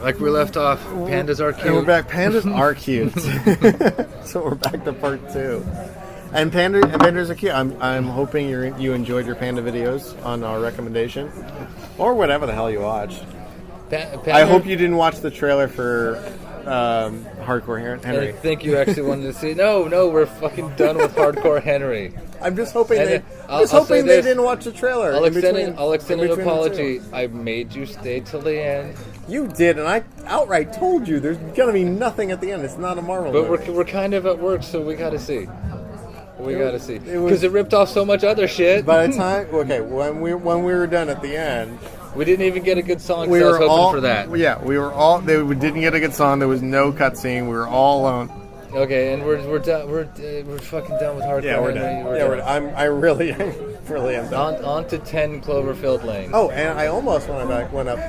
Like we left off, pandas are cute. And we're back. Pandas are cute. So we're back to part 2. And pandas are cute. I'm hoping you enjoyed your panda videos on our recommendation, or whatever the hell you watched. I hope you didn't watch the trailer for Hardcore Henry. I think you actually wanted to see. No, we're fucking done with Hardcore Henry. I'm just hoping they didn't watch the trailer. I'll extend an apology. I made you stay till the end. You did, and I outright told you there's gonna be nothing at the end. It's not a Marvel movie. But we're kind of at work, so we gotta see. Because it ripped off so much other shit. By the time, when we were done at the end, we didn't even get a good song. We were hoping for that. Yeah, we were all. They didn't get a good song. There was no cutscene. We were all alone. Okay, and we're done. We're fucking done with Hardcore. Yeah, we're done. We're done. I really am done. On to 10 Cloverfield Lane. Oh, and I almost went up.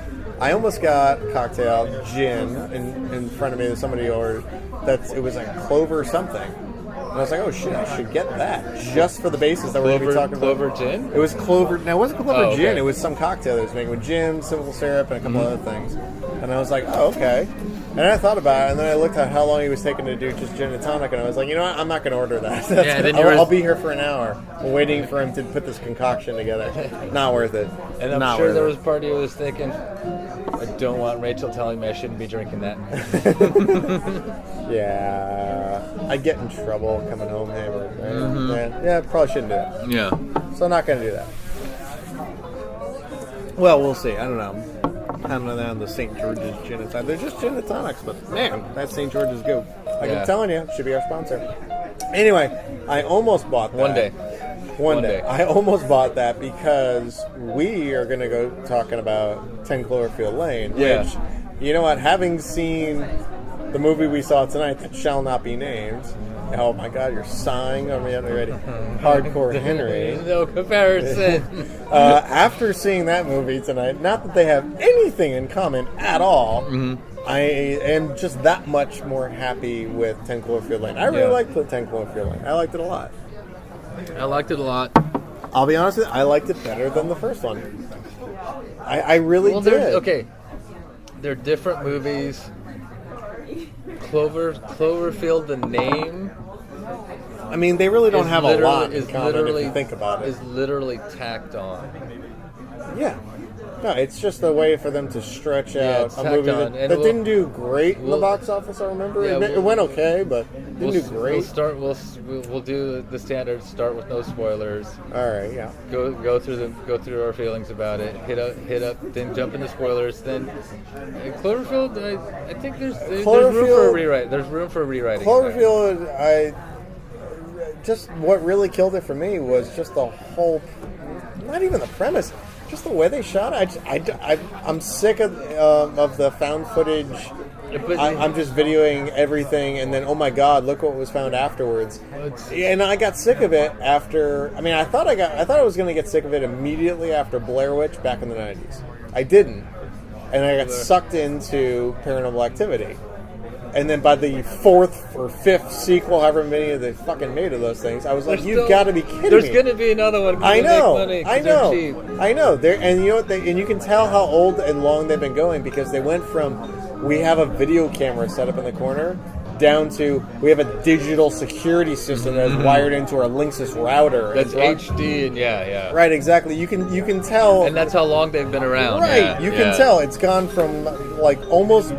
I almost got cocktail gin in front of me that somebody ordered. It was like Clover something. And I was like, oh shit, I should get that just for the basis that we're going to be talking about. Clover gin? It was Clover. No, it wasn't Clover gin. Okay. It was some cocktail that was making with gin, simple syrup, and a couple other things. And I was like, oh, okay. And I thought about it, and then I looked at how long he was taking to do just gin and tonic, and I was like, you know what? I'm not going to order that. I'll be here for an hour waiting for him to put this concoction together. Not worth it. And I'm sure there was a part of you was thinking, I don't want Rachel telling me I shouldn't be drinking that. Yeah. I get in trouble coming home hammered. Right? Mm-hmm. Yeah, probably shouldn't do that. Yeah. So not going to do that. Well, we'll see. I don't know. I'm on the St. George's gin and tonic. They're just gin and tonics, but man, that St. George's good. I keep telling you, it should be our sponsor. Anyway, I almost bought that. One day. I almost bought that because we are going to go talking about 10 Cloverfield Lane, which, you know what, having seen the movie we saw tonight that shall not be named. Oh my God, you're sighing on me already. Hardcore Henry. No comparison. After seeing that movie tonight, not that they have anything in common at all, I am just that much more happy with 10 Cloverfield Lane. I really liked the 10 Cloverfield Lane. I liked it a lot. I liked it a lot. I'll be honest with you, I liked it better than the first one. I really did. Okay, they're different movies. Cloverfield, the name. I mean, they really don't have a lot in common if you think about it. Is literally tacked on. Yeah. No, it's just a way for them to stretch out a movie that didn't do great in the box office. I remember it went okay, but didn't do great. We'll do the standard. Start with no spoilers. All right, yeah. Go through our feelings about it. Hit up. Then jump into spoilers. Then Cloverfield. I think there's room for a rewrite. There's room for rewriting. Cloverfield. Just what really killed it for me was just the whole. Not even the premise. Just the way they shot it. I'm sick of the found footage. I'm just videoing everything, and then, oh my God, look what was found afterwards. And I got sick of it after. I mean, I thought I was going to get sick of it immediately after Blair Witch back in the 90s. I didn't, and I got sucked into Paranormal Activity. And then by the 4th or 5th sequel, however many they fucking made of those things, I was like, you've got to be kidding me. There's going to be another one. I know. I know. And you know what? And you can tell how old and long they've been going because they went from we have a video camera set up in the corner down to we have a digital security system that's wired into our Linksys router. That's HD and yeah. Right, exactly. You can tell, and that's how long they've been around. Right, you can tell it's gone from like almost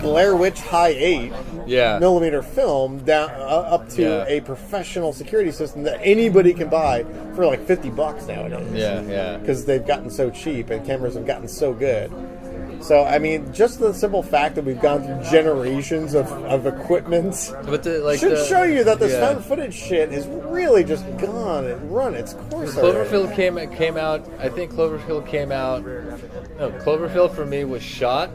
Blair Witch High 8 millimeter film down up to a professional security system that anybody can buy for like $50 nowadays. Yeah. Because they've gotten so cheap and cameras have gotten so good. So, I mean, just the simple fact that we've gone through generations of equipment should show you that this found footage shit is really just gone and run its course. Cloverfield came out. I think Cloverfield came out. No, Cloverfield for me was shot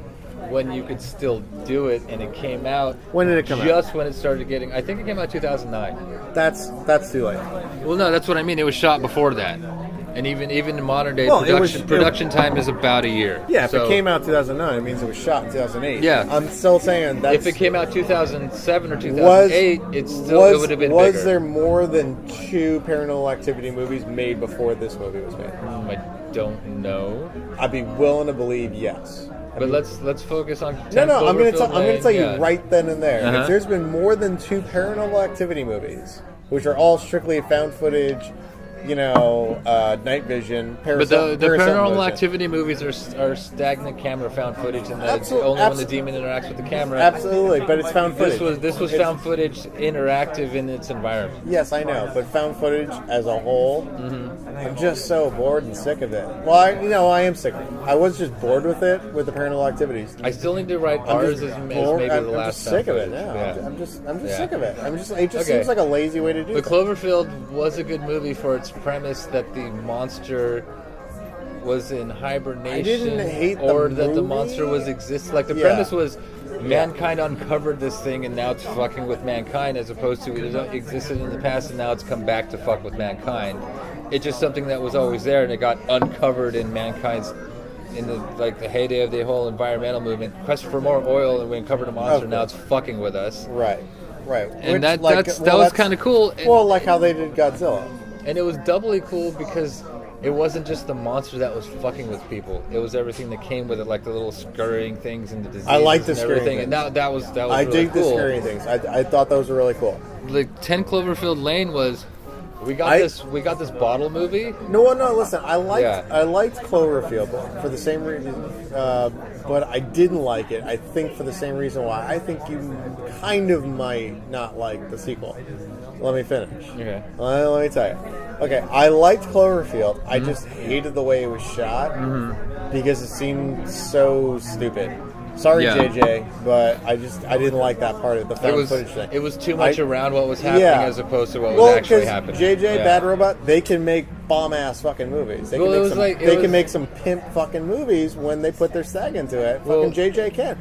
when you could still do it, and it came out. When did it come out? Just when it started getting. I think it came out 2009. That's too late. Well, no, that's what I mean. It was shot before that. And even in modern day, production time is about a year. Yeah, if it came out 2009, it means it was shot in 2008. Yeah. I'm still saying that. If it came out 2007 or 2008, it would have been Was bigger. there more than 2 Paranormal Activity movies made before this movie was made? I don't know. I'd be willing to believe yes. But let's focus on. No. I'm going to tell you yeah. right then and there. Uh-huh. If there's been more than 2 Paranormal Activity movies, which are all strictly found footage, night vision, But the Paranormal motion. Activity movies are stagnant camera found footage, and that's only when the demon interacts with the camera. Absolutely, but it's found footage. This was found footage interactive in its environment. Yes, I know, but found footage as a whole, I'm just so bored and sick of it. Well, I am sick of it. I was just bored with it with the Paranormal Activities. I still need to write ours as maybe the last. I'm just sick of it now. Yeah. I'm just sick of it. It just seems like a lazy way to do it. But Cloverfield was a good movie for its premise that the monster was in hibernation, I didn't hate or the that the movie. monster was the premise was mankind uncovered this thing and now it's fucking with mankind, as opposed to it existed in the past and now it's come back to fuck with mankind. It's just something that was always there and it got uncovered in mankind's in the heyday of the whole environmental movement, quest for more oil, and we uncovered a monster. Now it's fucking with us. Right. And that was kind of cool. Well, like how they did Godzilla. And it was doubly cool because it wasn't just the monster that was fucking with people. It was everything that came with it, like the little scurrying things and the diseases. I like the and scurrying everything. things. And that was I really dig cool. the scurrying things. I thought those were really cool. Like 10 Cloverfield Lane was. We got this bottle movie. No, listen. I liked Cloverfield for the same reason, but I didn't like it. I think for the same reason why I think you kind of might not like the sequel. Let me finish. Okay. Let me tell you. Okay, I liked Cloverfield. I just hated the way it was shot because it seemed so stupid. Sorry, JJ, but I didn't like that part of the found footage thing. It was too much around what was happening as opposed to what was actually happening. JJ, Bad Robot, they can make bomb-ass fucking movies. They can make some pimp fucking movies when they put their stag into it. Fucking JJ can.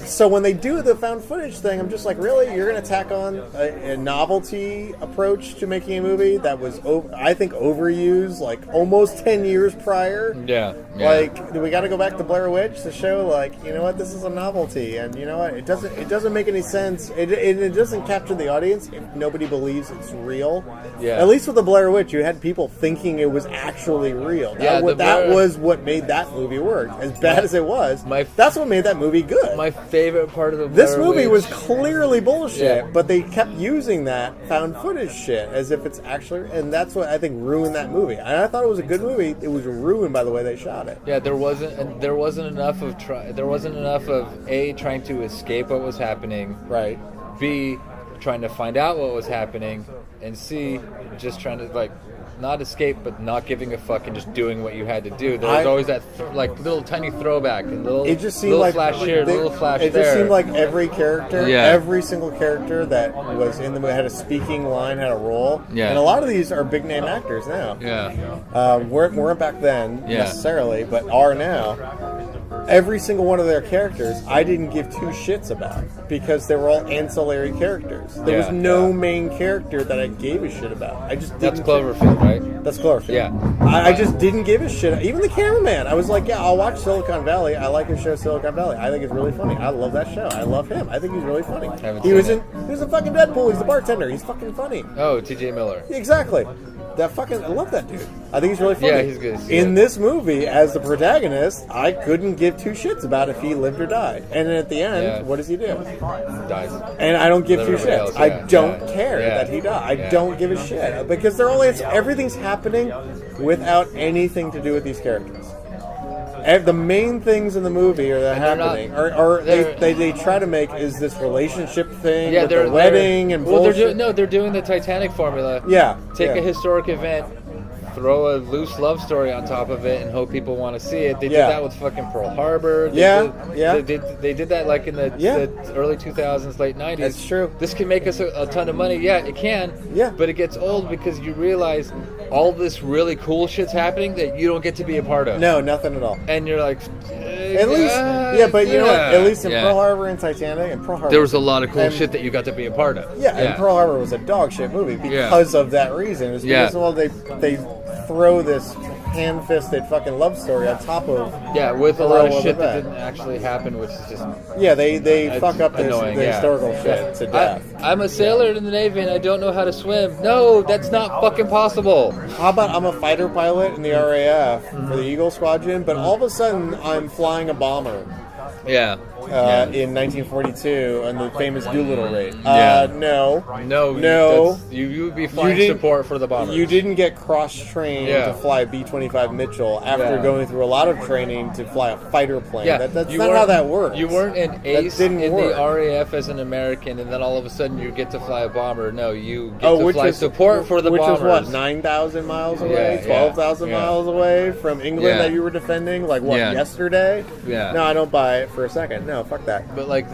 So when they do the found footage thing, I'm just like, really? You're going to tack on a novelty approach to making a movie that was, I think, overused like almost 10 years prior? Yeah. Like, do we got to go back to Blair Witch to show, like, you know what, this is a novelty, and you know what, it doesn't make any sense. It doesn't capture the audience if nobody believes it's real. Yeah. At least with the Blair Witch, you had people thinking it was actually real. That was what made that movie work. As bad as it was, that's what made that movie good. My favorite part of the Blair This movie Witch was clearly bullshit, but they kept using that found footage shit as if it's actually, and that's what I think ruined that movie. And I thought it was a good movie. It was ruined by the way they shot it. Yeah, there wasn't enough of A, trying to escape what was happening, right? B, trying to find out what was happening, and C, just trying to not escape, but not giving a fuck and just doing what you had to do. There was always that little tiny throwback and little flash here, little flash there. It just seemed like every character, every single character that was in the movie had a speaking line, had a role. Yeah. And a lot of these are big name actors now. Yeah. Weren't back then necessarily, but are now. Every single one of their characters, I didn't give two shits about because they were all ancillary characters. There was no main character that I gave a shit about. I just didn't. That's Cloverfield, right? That's Cloverfield. Yeah. I just didn't give a shit. Even the cameraman, I was like, yeah, I'll watch Silicon Valley. I like his show Silicon Valley. I think it's really funny. I love that show. I love him. I think he's really funny. He was in fucking Deadpool. He's the bartender. He's fucking funny. Oh, T.J. Miller. Exactly. I love that dude. I think he's really funny. Yeah, he's good. In this movie, as the protagonist, I couldn't give two shits about if he lived or died. And then at the end, what does he do? Dies. And I don't give two shits. Else, I don't care that he died. I don't give a shit. Because everything's happening without anything to do with these characters. The main things in the movie that are happening, they try to make is this relationship thing with the wedding and bullshit. They're doing the Titanic formula. Yeah. Take a historic event, throw a loose love story on top of it, and hope people want to see it. They did that with fucking Pearl Harbor. They did that like in the early 2000s, late 90s. That's true. This can make us a ton of money. Yeah, it can. Yeah. But it gets old because you realize all this really cool shit's happening that you don't get to be a part of. No, nothing at all. And you're like, at least, but you know what? At least in Pearl Harbor and Titanic and Pearl Harbor, there was a lot of cool shit that you got to be a part of. Yeah, and Pearl Harbor was a dog shit movie because of that reason. It's because they throw this ham-fisted fucking love story on top of with a lot of shit that didn't actually happen, which is just they fuck up the historical shit to death. I'm a sailor in the Navy and I don't know how to swim. No, that's not fucking possible. How about I'm a fighter pilot in the RAF for the Eagle Squadron, but all of a sudden I'm flying a bomber Yeah. In 1942 on the famous Doolittle raid. Yeah. No. No. You would be flying support for the bombers. You didn't get cross-trained to fly B-25 Mitchell after going through a lot of training to fly a fighter plane. Yeah. That's not how that works. You weren't an ace in the RAF as an American, and then all of a sudden you get to fly a bomber. No, you get to fly support for the bombers. Which was what, 9,000 miles away? 12,000 miles away from England that you were defending? Like, what, yesterday? Yeah. No, I don't buy it for a second. No, fuck that. But, like,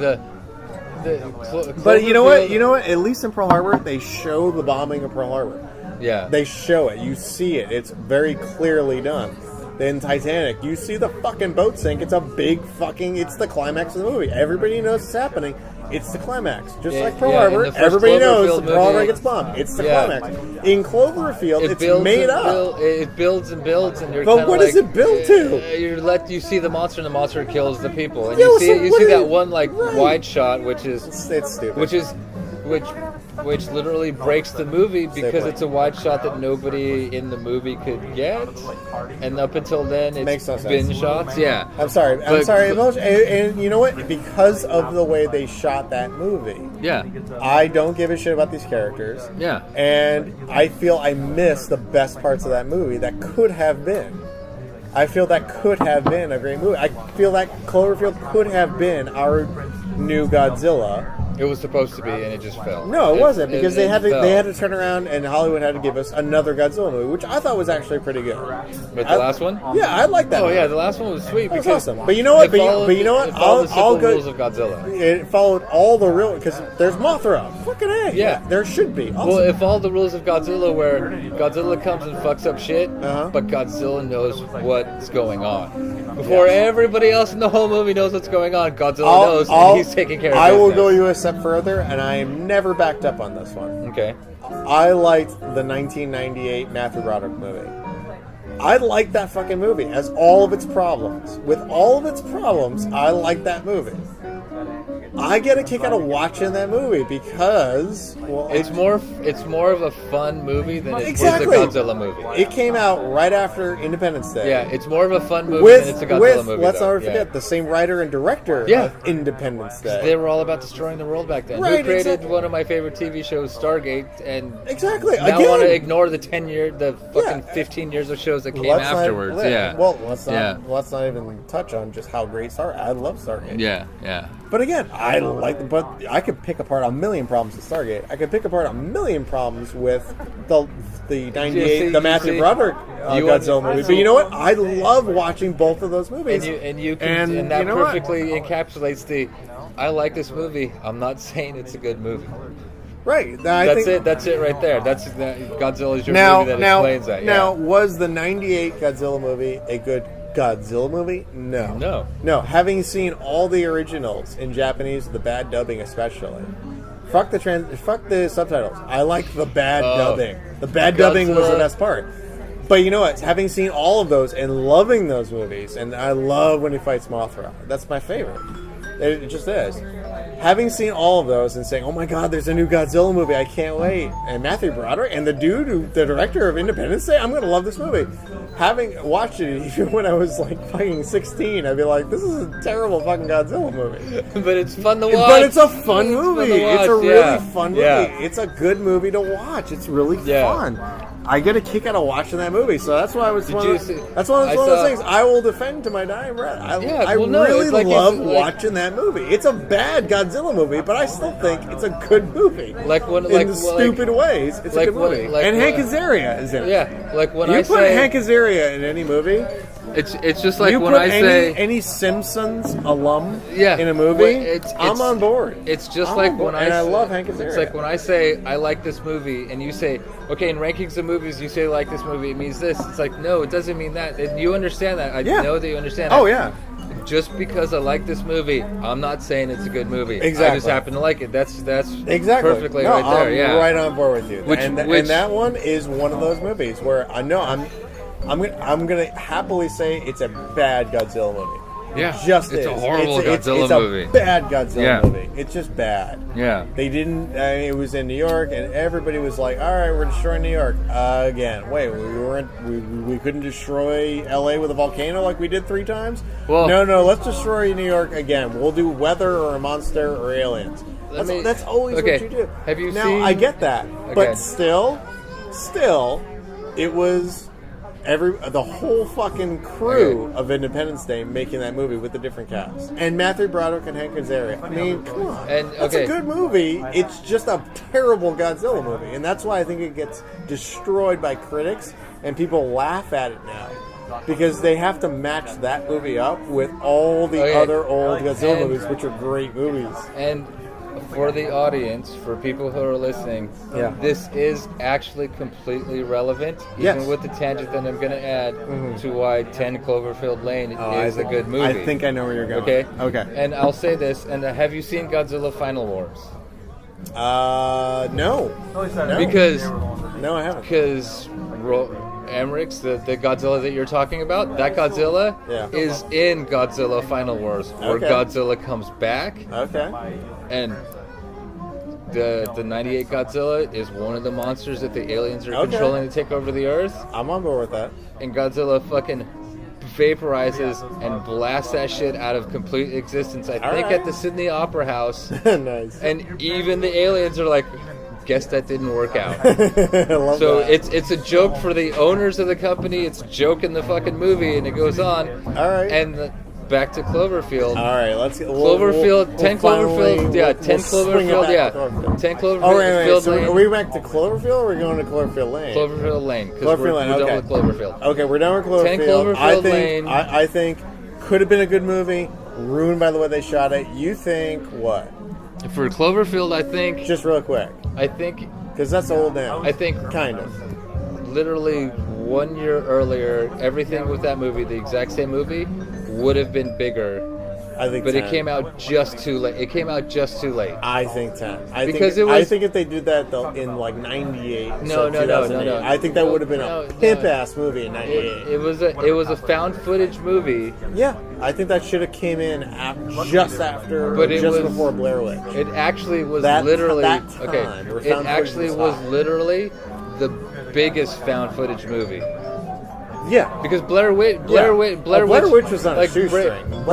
but you know what? You know what? At least in Pearl Harbor, they show the bombing of Pearl Harbor. Yeah. They show it. You see it. It's very clearly done. Then Titanic, you see the fucking boat sink. It's a big fucking... It's the climax of the movie. Everybody knows it's happening. It's the climax. Just like Pearl Harbor, everybody knows Pearl Harbor gets bombed. It's the climax. In Cloverfield, it's made up. It builds and builds, and you're But what does it build to? You see the monster, and the monster kills the people. And you see that one wide shot, which is... It's stupid. Which literally breaks the movie because it's a wide shot that nobody in the movie could get, and up until then it's bin shots. Yeah, I'm sorry. And you know what? Because of the way they shot that movie, I don't give a shit about these characters. Yeah, and I feel I miss the best parts of that movie that could have been. I feel that could have been a great movie. I feel that Cloverfield could have been our new Godzilla. It was supposed to be, and it just fell. No, it wasn't, because they had to turn around, and Hollywood had to give us another Godzilla movie, which I thought was actually pretty good. But the last one? Yeah, I like that. Oh, yeah, the last one was sweet. That was awesome. But you know what? It followed the rules of Godzilla. It followed all the real... Because there's Mothra. Fucking A. Yeah. There should be. Awesome. Well, it followed the rules of Godzilla, where Godzilla comes and fucks up shit, but Godzilla knows what's going on. Before everybody else in the whole movie knows what's going on, Godzilla knows, and he's taking care of business. I will go you a step further, and I am never backed up on this one. Okay. I liked the 1998 Matthew Broderick movie. I liked that fucking movie, as all of its problems. With all of its problems, I liked that movie. I get a kick out of watching that movie because it's more of a fun movie than it is a Godzilla movie. It came out right after Independence Day. Yeah, it's more of a fun movie than it's a Godzilla movie. Let's not forget the same writer and director of Independence Day. They were all about destroying the world back then. Right, Who created one of my favorite TV shows, Stargate, and now want to ignore the 15 years of shows that came afterwards. Well, let's not even touch on just how great Stargate. I love Stargate. Yeah. But again, but I could pick apart a million problems with Stargate. I could pick apart a million problems with the 98, the Matthew Broderick Godzilla movie. But you know what? I love watching both of those movies. And that perfectly encapsulates I like this movie. I'm not saying it's a good movie. Right. That's it right there. Godzilla is your movie that explains that. Now, was the 98 Godzilla movie a good Godzilla movie? No. Having seen all the originals in Japanese, the bad dubbing especially. Fuck the subtitles. I like the bad dubbing. The bad dubbing was the best part. But you know what? Having seen all of those and loving those movies, and I love when he fights Mothra. That's my favorite. It just is. Having seen all of those and saying, "Oh my God, there's a new Godzilla movie! I can't wait!" And Matthew Broderick and the director of Independence Day, I'm gonna love this movie. Having watched it even when I was like fucking 16, I'd be like, "This is a terrible fucking Godzilla movie." But it's fun to watch. But it's a fun movie. It's a really fun movie. Yeah. It's a good movie to watch. It's really fun. I get a kick out of watching that movie, so that's why that's one of those things I will defend to my dying breath. I really love watching that movie. It's a bad Godzilla movie, but I still think it's a good movie. In stupid ways, it's a good movie. And Hank Azaria is in it. Yeah, like when you put Hank Azaria in any movie. It's just like when I say any Simpsons alum in a movie, I'm on board. It's just like when I love Hank Azaria. It's like when I say I like this movie, and you say, okay, in rankings of movies, you say like this movie, it means this. It's like, no, it doesn't mean that. And you understand that. I know that you understand that. Oh yeah. Just because I like this movie, I'm not saying it's a good movie. Exactly. I just happen to like it. That's exactly perfectly right there. I'm right on board with you. And that one is one of those movies where I know I'm going to happily say it's a bad Godzilla movie. Yeah, just it's is. a horrible it's Godzilla movie. It's a bad Godzilla Yeah. movie. It's just bad. Yeah. They didn't. It was in New York, and everybody was like, "All right, we're destroying New York again." Wait, we couldn't destroy L.A. with a volcano like we did 3 times. Well, no, let's destroy New York again. We'll do weather or a monster or aliens. That's always okay. what you do. Have you now, seen? I get that, Okay. but still, it was. The whole fucking crew of Independence Day making that movie with a different cast, and Matthew Broderick and Hank Azaria. I mean, come on, that's a good movie. It's just a terrible Godzilla movie, and that's why I think it gets destroyed by critics, and people laugh at it now because they have to match that movie up with all the other old Godzilla movies, which are great movies. And for the audience, for people who are listening, this is actually completely relevant, even with the tangent that I'm going to add to why 10 Cloverfield Lane is a good movie. I think I know where you're going. Okay. And I'll say this, and have you seen Godzilla Final Wars? No. Because... No, I haven't. Because... Emmerich's, the Godzilla that you're talking about, that Godzilla is in Godzilla Final Wars, where Godzilla comes back. Okay. And the 98 Godzilla is one of the monsters that the aliens are controlling to take over the Earth. I'm on board with that. And Godzilla fucking vaporizes and blasts that shit out of complete existence. I think at the Sydney Opera House. Nice. And even the aliens are like, guess that didn't work out. So it's a joke for the owners of the company. It's a joke in the fucking movie, and it goes on. All right. And back to Cloverfield. All right, let's get Cloverfield. 10 Cloverfield. Yeah, 10 Cloverfield. Yeah, 10 Cloverfield. Oh, wait. So Lane. are we back to Cloverfield, or are we going to Cloverfield Lane? Cloverfield Lane. Cloverfield Lane. We're done with Cloverfield. Okay, we're done with Cloverfield. 10 Cloverfield Lane. I think could have been a good movie. Ruined by the way they shot it. You think what? For Cloverfield, I think. Just real quick. I think. Because that's old now. I think. Kind of. Literally 1 year earlier, everything with that movie, the exact same movie, would have been bigger. I think but 10. It came out just too late. I think 10. I think if they did that in like 98. No. I think that would have been a pimp-ass movie in 98. It was a found footage movie. Yeah, I think that should have came in just after, but before Blair Witch. It actually was that time, It actually was literally the biggest found footage movie. Yeah, because Blair Witch was on a shoestring.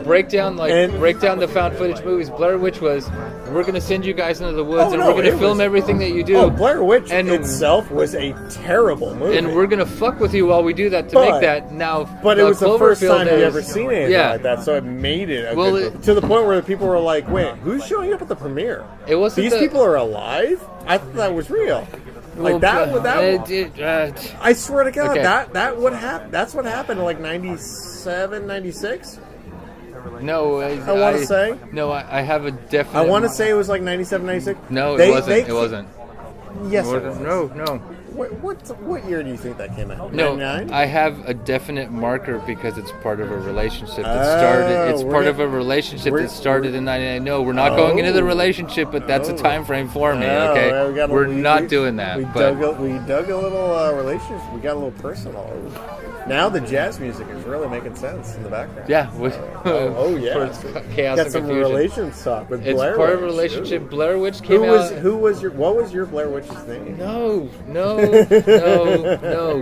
Break down the found footage movies. Blair Witch was, we're going to send you guys into the woods and we're going to film everything that you do. Oh, Blair Witch itself was a terrible movie, and we're going to fuck with you while we do that to make that now. But it was the first time you ever seen anything like that, so it made it to the point where people were like, "Wait, who's showing up at the premiere? It wasn't these people are alive? I thought that was real." Like I swear to God, that would happen. That's what happened in like 97, 96. No, I want to say. No, I have a definite. I want to say it was like 97, 96. No, it wasn't. It wasn't. Yes, it wasn't. No. What year do you think that came out? No, 99? I have a definite marker because it's part of a relationship that started. It's part of a relationship that started in 99. No, we're not going into the relationship, but that's a time frame for me. Okay, we're not doing that. We dug a little relationship. We got a little personal. Now the jazz music is really making sense in the background. Yeah. Chaos and confusion. Relations talk with Blair Witch. It's part of a relationship. Ooh. Blair Witch came out. What was your Blair Witch's name? No.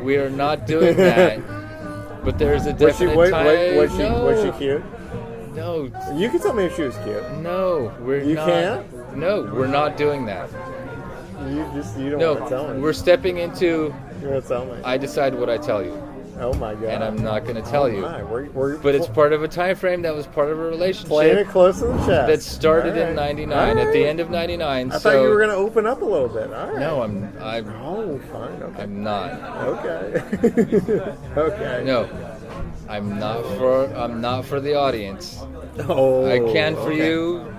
We are not doing that. But there's a definite time. Was she cute? No. You can tell me if she was cute. No, we're not. You can't? No, we're not doing that. You don't want to tell me. We're stepping into. You want to tell me? I decide what I tell you. Oh my God! And I'm not going to tell you. But it's part of a time frame that was part of a relationship. Playing it close to the chest. That started in 99, at the end of 99. I thought you were going to open up a little bit. All right. No, Oh, fine. Okay. I'm not. Okay. Okay. No, I'm not for the audience. Oh. I can for you.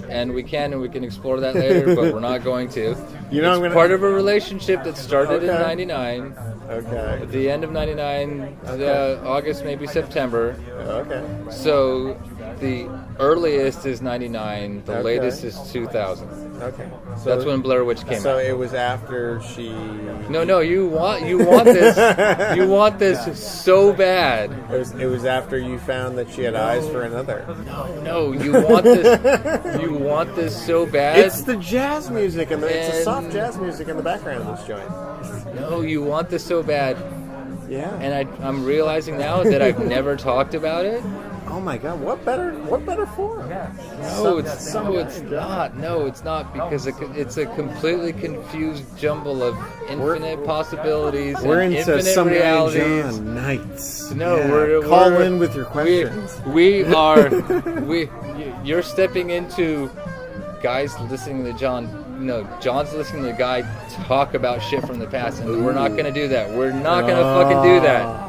And we can explore that later, but we're not going to. It's part of a relationship that started in 99. Okay. At the end of 99, August, maybe September. Okay. So the earliest is 99, the Okay. latest is 2000. Okay. So That's when Blair Witch came So out. it was after she. No, you want this, you want this so bad. It was after you found that she had eyes for another. No, you want this so bad. It's the jazz music and it's the soft And- jazz music in the background of this joint. No, you want this so bad. Yeah. And I'm realizing now that I've never talked about it. Oh my God! What better form? No, it's not. No, it's not, because it's a completely confused jumble of infinite possibilities We're and into infinite some realities. John Nights. No, Yeah. Call in with your questions. You're stepping into guys listening to John. No, John's listening to a guy talk about shit from the past, and we're not going to do that. We're not going to fucking do that.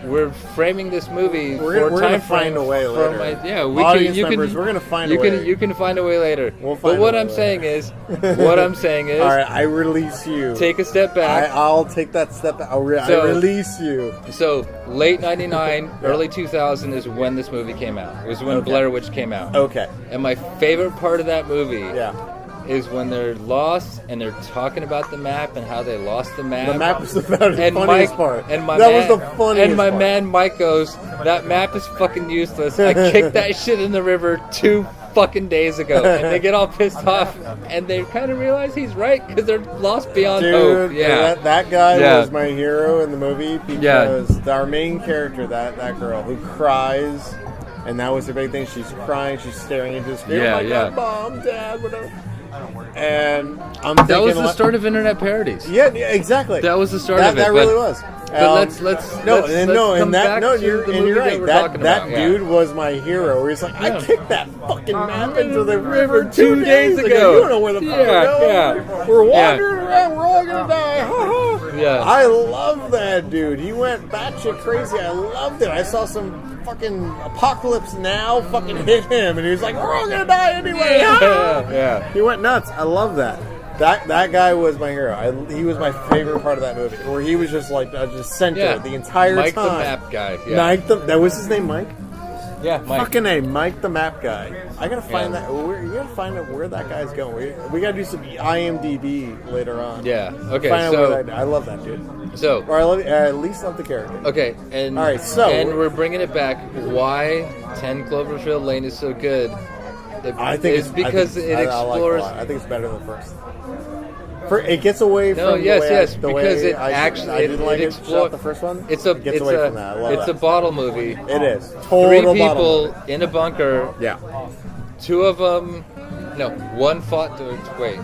We're framing this movie We're for gonna time find frame a way for later. we Audience can. members, we're gonna find you a can, way. You can find a way later. We'll but find what a I'm way saying is, All right, I release you. take a step back. I'll take that step back. I release you. So late '99, early 2000 is when this movie came out. It was when Okay. Blair Witch came out. Okay. And my favorite part of that movie is when they're lost and they're talking about the map and how they lost the map. The map was about the and funniest Mike, part. And my That man, was the funniest And my part. man Mike goes, "That map is fucking useless. I kicked that shit in the river 2 fucking days ago." And they get all pissed off, and they kind of realize he's right because they're lost beyond hope. Dude, Yeah, that guy Yeah. was my hero in the movie because our main character, that girl who cries, and that was the big thing. She's crying, she's staring into the screen. Yeah, Oh my yeah. God, Mom, Dad, whatever. And I'm that thinking was the start of internet parodies. Yeah, exactly. That was the start that, of it. That really was. But let's come back to you're the movie right. that we're That talking about. Yeah. dude was my hero. Where he's like, I kicked that fucking map into the river 2 days ago. You don't know where the fuck we're going. Yeah. We're wandering around. We're all gonna die. Ha, ha. Yeah. I love that dude. He went batshit crazy. I loved it. I saw some fucking Apocalypse Now fucking hit him, and he was like, "We're all gonna die anyway." Yeah. He went nuts. I love that. That guy was my hero. He was my favorite part of that movie, where he was just like just center the entire Mike time. the map guy. Yeah. Mike that was his name, Mike. Yeah, Mike. Fucking name, Mike the map guy. I gotta find that. You gotta find out where that guy's going. We gotta do some IMDb later on. Yeah. Okay. Find out So where I love that dude. So. Or I at least love the character. Okay. And all right. So and we're bringing it back. Why 10 Cloverfield Lane is so good? I think it's because it explores. I think it's better than the first. It gets away from because it actually I didn't like it. explores The first one. It gets away from that. I love it's that. a bottle movie. It is. Three Total people bottle. in a bunker. Yeah. 2 of them. No, one fought. Wait.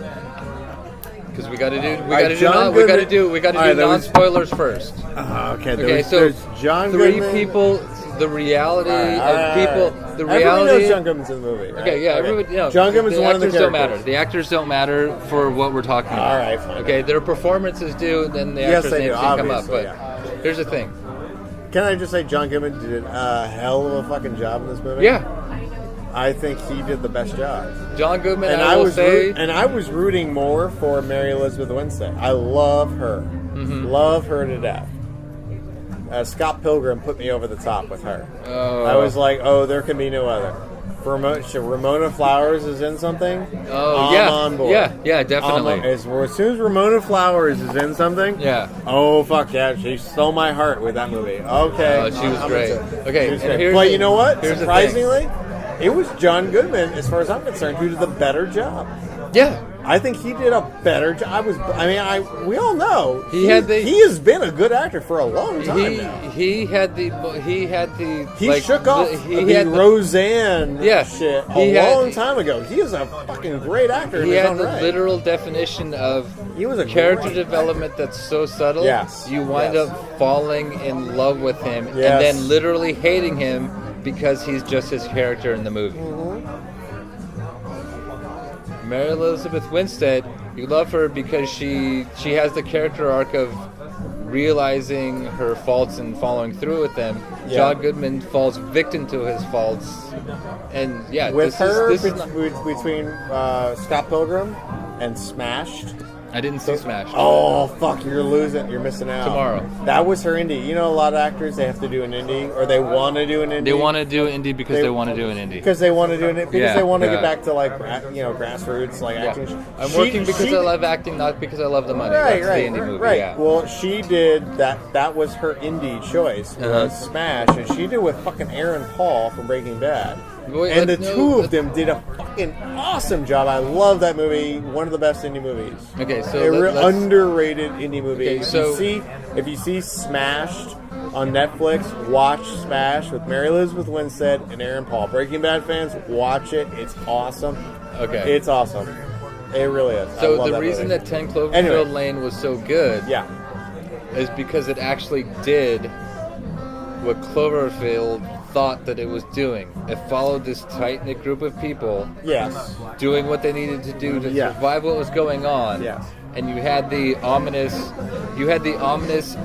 Because we got to do non-spoilers first. Okay. Okay. So there's John 3 Goodman. people. The reality of people. The Everybody reality. knows John Goodman's in the movie. Right? Okay, yeah, everybody. You know, John Goodman's the one of the actors don't characters. matter. The actors don't matter for what we're talking about. All right, fine. Okay, their performances do. Then the Yes, actors' they names do, can come up. obviously, But here's the thing. Can I just say John Goodman did a hell of a fucking job in this movie? Yeah, I think he did the best job. John Goodman. And I will say. I was rooting more for Mary Elizabeth Winstead. I love her. Mm-hmm. Love her to death. Scott Pilgrim put me over the top with her. Oh. I was like, oh, there can be no other. Ramona Flowers is in something. Oh, I'm yeah. on board. Yeah, definitely. As soon as Ramona Flowers is in something, Yeah. Oh fuck yeah, she stole my heart with that movie. Okay, Oh, she was I'm great. into it. Okay, She was and great. here's But the- you know what? here's the Surprisingly, it was John Goodman, as far as I'm concerned, who did the better job. Yeah. I think he did a better job. We all know He has been a good actor for a long time now. He Shook off the Roseanne shit a long time ago. He is a fucking great actor in He his had own the right. literal definition of He was a character great development that's so subtle. Yes. You wind Yes. up falling in love with him Yes. and then literally hating him because he's just his character in the movie. Mary Elizabeth Winstead, you love her because she has the character arc of realizing her faults and following through with them. Yeah. John Goodman falls victim to his faults, and yeah, With this her is not, between Scott Pilgrim and Smashed, I didn't see Smash. Oh, fuck, you're losing. You're missing out. Tomorrow. That was her indie. You know, a lot of actors, they have to do an indie, or they want to do an indie. They want to do indie because they want to do an indie. Because they want to do it. Because they want to yeah. get back to, like, grassroots, like, acting. I'm working because I love acting, not because I love the money. That's the indie movie, yeah. Well, she did that. That was her indie choice, was Smash, and she did with fucking Aaron Paul from Breaking Bad. And the two of them did a fucking awesome job. I love that movie. One of the best indie movies. Okay, so underrated indie movie. Okay, so if you see Smashed on Netflix, watch Smash with Mary Elizabeth Winstead and Aaron Paul. Breaking Bad fans, watch it. It's awesome. Okay, it's awesome. It really is. So the reason that 10 Cloverfield Lane was so good, is because it actually did what Cloverfield thought that it was doing. It followed this tight-knit group of people doing what they needed to do to survive what was going on. And you had the ominous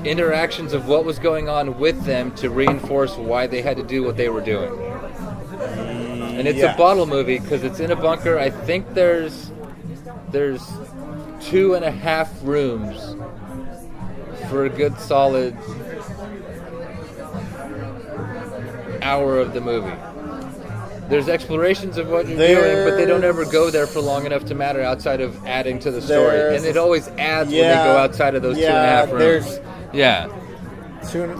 interactions of what was going on with them to reinforce why they had to do what they were doing. And it's a bottle movie because it's in a bunker. I think there's 2.5 rooms for a good solid hour of the movie. There's explorations of what you're doing, but they don't ever go there for long enough to matter outside of adding to the story. And it always adds when they go outside of those 2.5 rooms.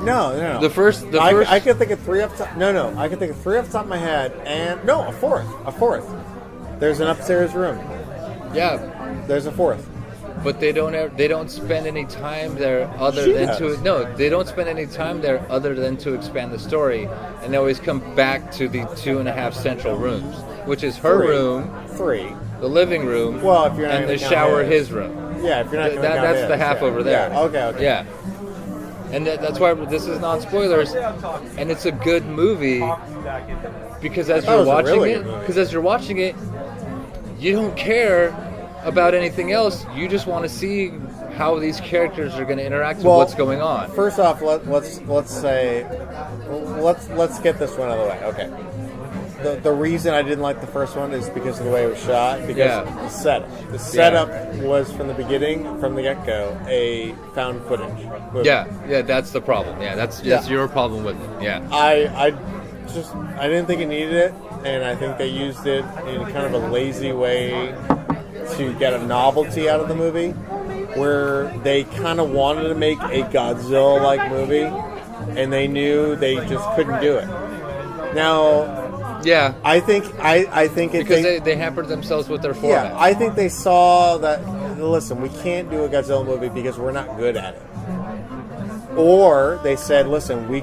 No. The first. I can think of 3 off top. No. I can think of 3 off the top of my head, and a fourth. There's an upstairs room. Yeah. There's a 4th. But they don't spend any time there they don't spend any time there other than to expand the story, and they always come back to the 2.5 central rooms, which is her room, 3, the living room, if you're not and the shower, his room. Yeah, if you're not that's the half over there. Yeah, okay. Yeah. And that's why this is non-spoilers, and it's a good movie because as you're watching it, you don't care about anything else. You just want to see how these characters are going to interact with what's going on. First off, let's get this one out of the way. Okay. The reason I didn't like the first one is because of the way it was shot. Because the setup. The setup was from the beginning, from the get-go, a found footage movie. Yeah, that's the problem. Yeah, that's your problem with it. Yeah. I didn't think it needed it, and I think they used it in kind of a lazy way to get a novelty out of the movie, where they kind of wanted to make a Godzilla-like movie, and they knew they just couldn't do it. Now, I think because they hampered themselves with their format. Yeah, I think they saw that. Listen, we can't do a Godzilla movie because we're not good at it. Or they said, listen, we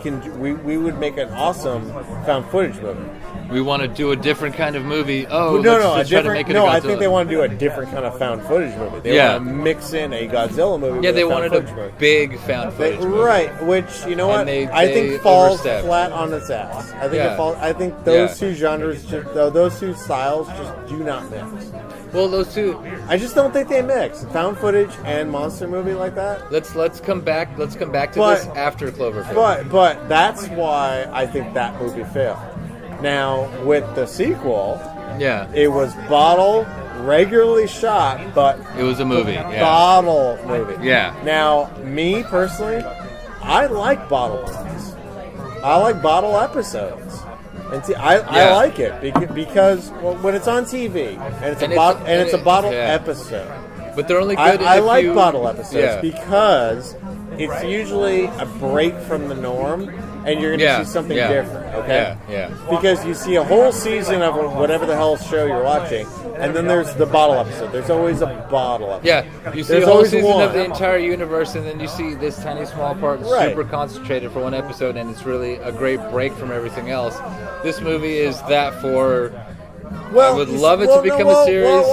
would make an awesome found footage movie. We want to do a different kind of movie. I think they want to do a different kind of found footage movie. They want to mix in a Godzilla movie. Yeah, they wanted a big found footage movie. Right, which, you know what? I think falls flat on its ass. I think those two genres, those two styles just do not mix. Well, those two, I just don't think they mix. Found footage and monster movie like that. Let's come back to this after Cloverfield. But that's why I think that movie failed. Now, with the sequel, it was bottle, regularly shot, but it was a movie. Bottle movie. Yeah. Now, me personally, I like bottle movies. I like bottle episodes. And I like it because when it's on TV and it's a bottle episode. But they're only good. I like bottle episodes because it's usually a break from the norm, and you're going to see something different. Okay. Yeah. Because you see a whole season of whatever the hell show you're watching, and then there's the bottle episode. There's always a bottle episode. Yeah. You see a whole season of the entire universe, and then you see this tiny small part super concentrated for one episode, and it's really a great break from everything else. This movie is that for. I would love it to become a series.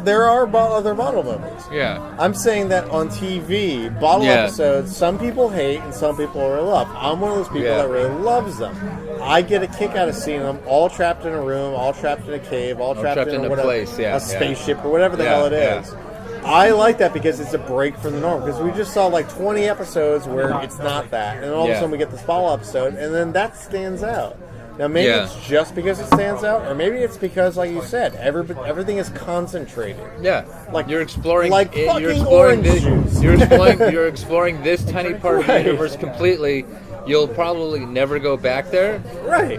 There are other bottle movies. Yeah. I'm saying that on TV, bottle episodes, some people hate and some people really love. I'm one of those people that really loves them. I get a kick out of seeing them all trapped in a room, all trapped in a cave, all trapped in a place, a spaceship or whatever the hell it is. I like that because it's a break from the norm. Because we just saw like 20 episodes where it's not that. And all of a sudden we get this bottle episode, and then that stands out. Now, maybe it's just because it stands out, or maybe it's because, like you said, everything is concentrated. Yeah, like you're exploring, like fucking you're exploring orange this, juice. you're exploring this tiny part of the universe completely. You'll probably never go back there, right?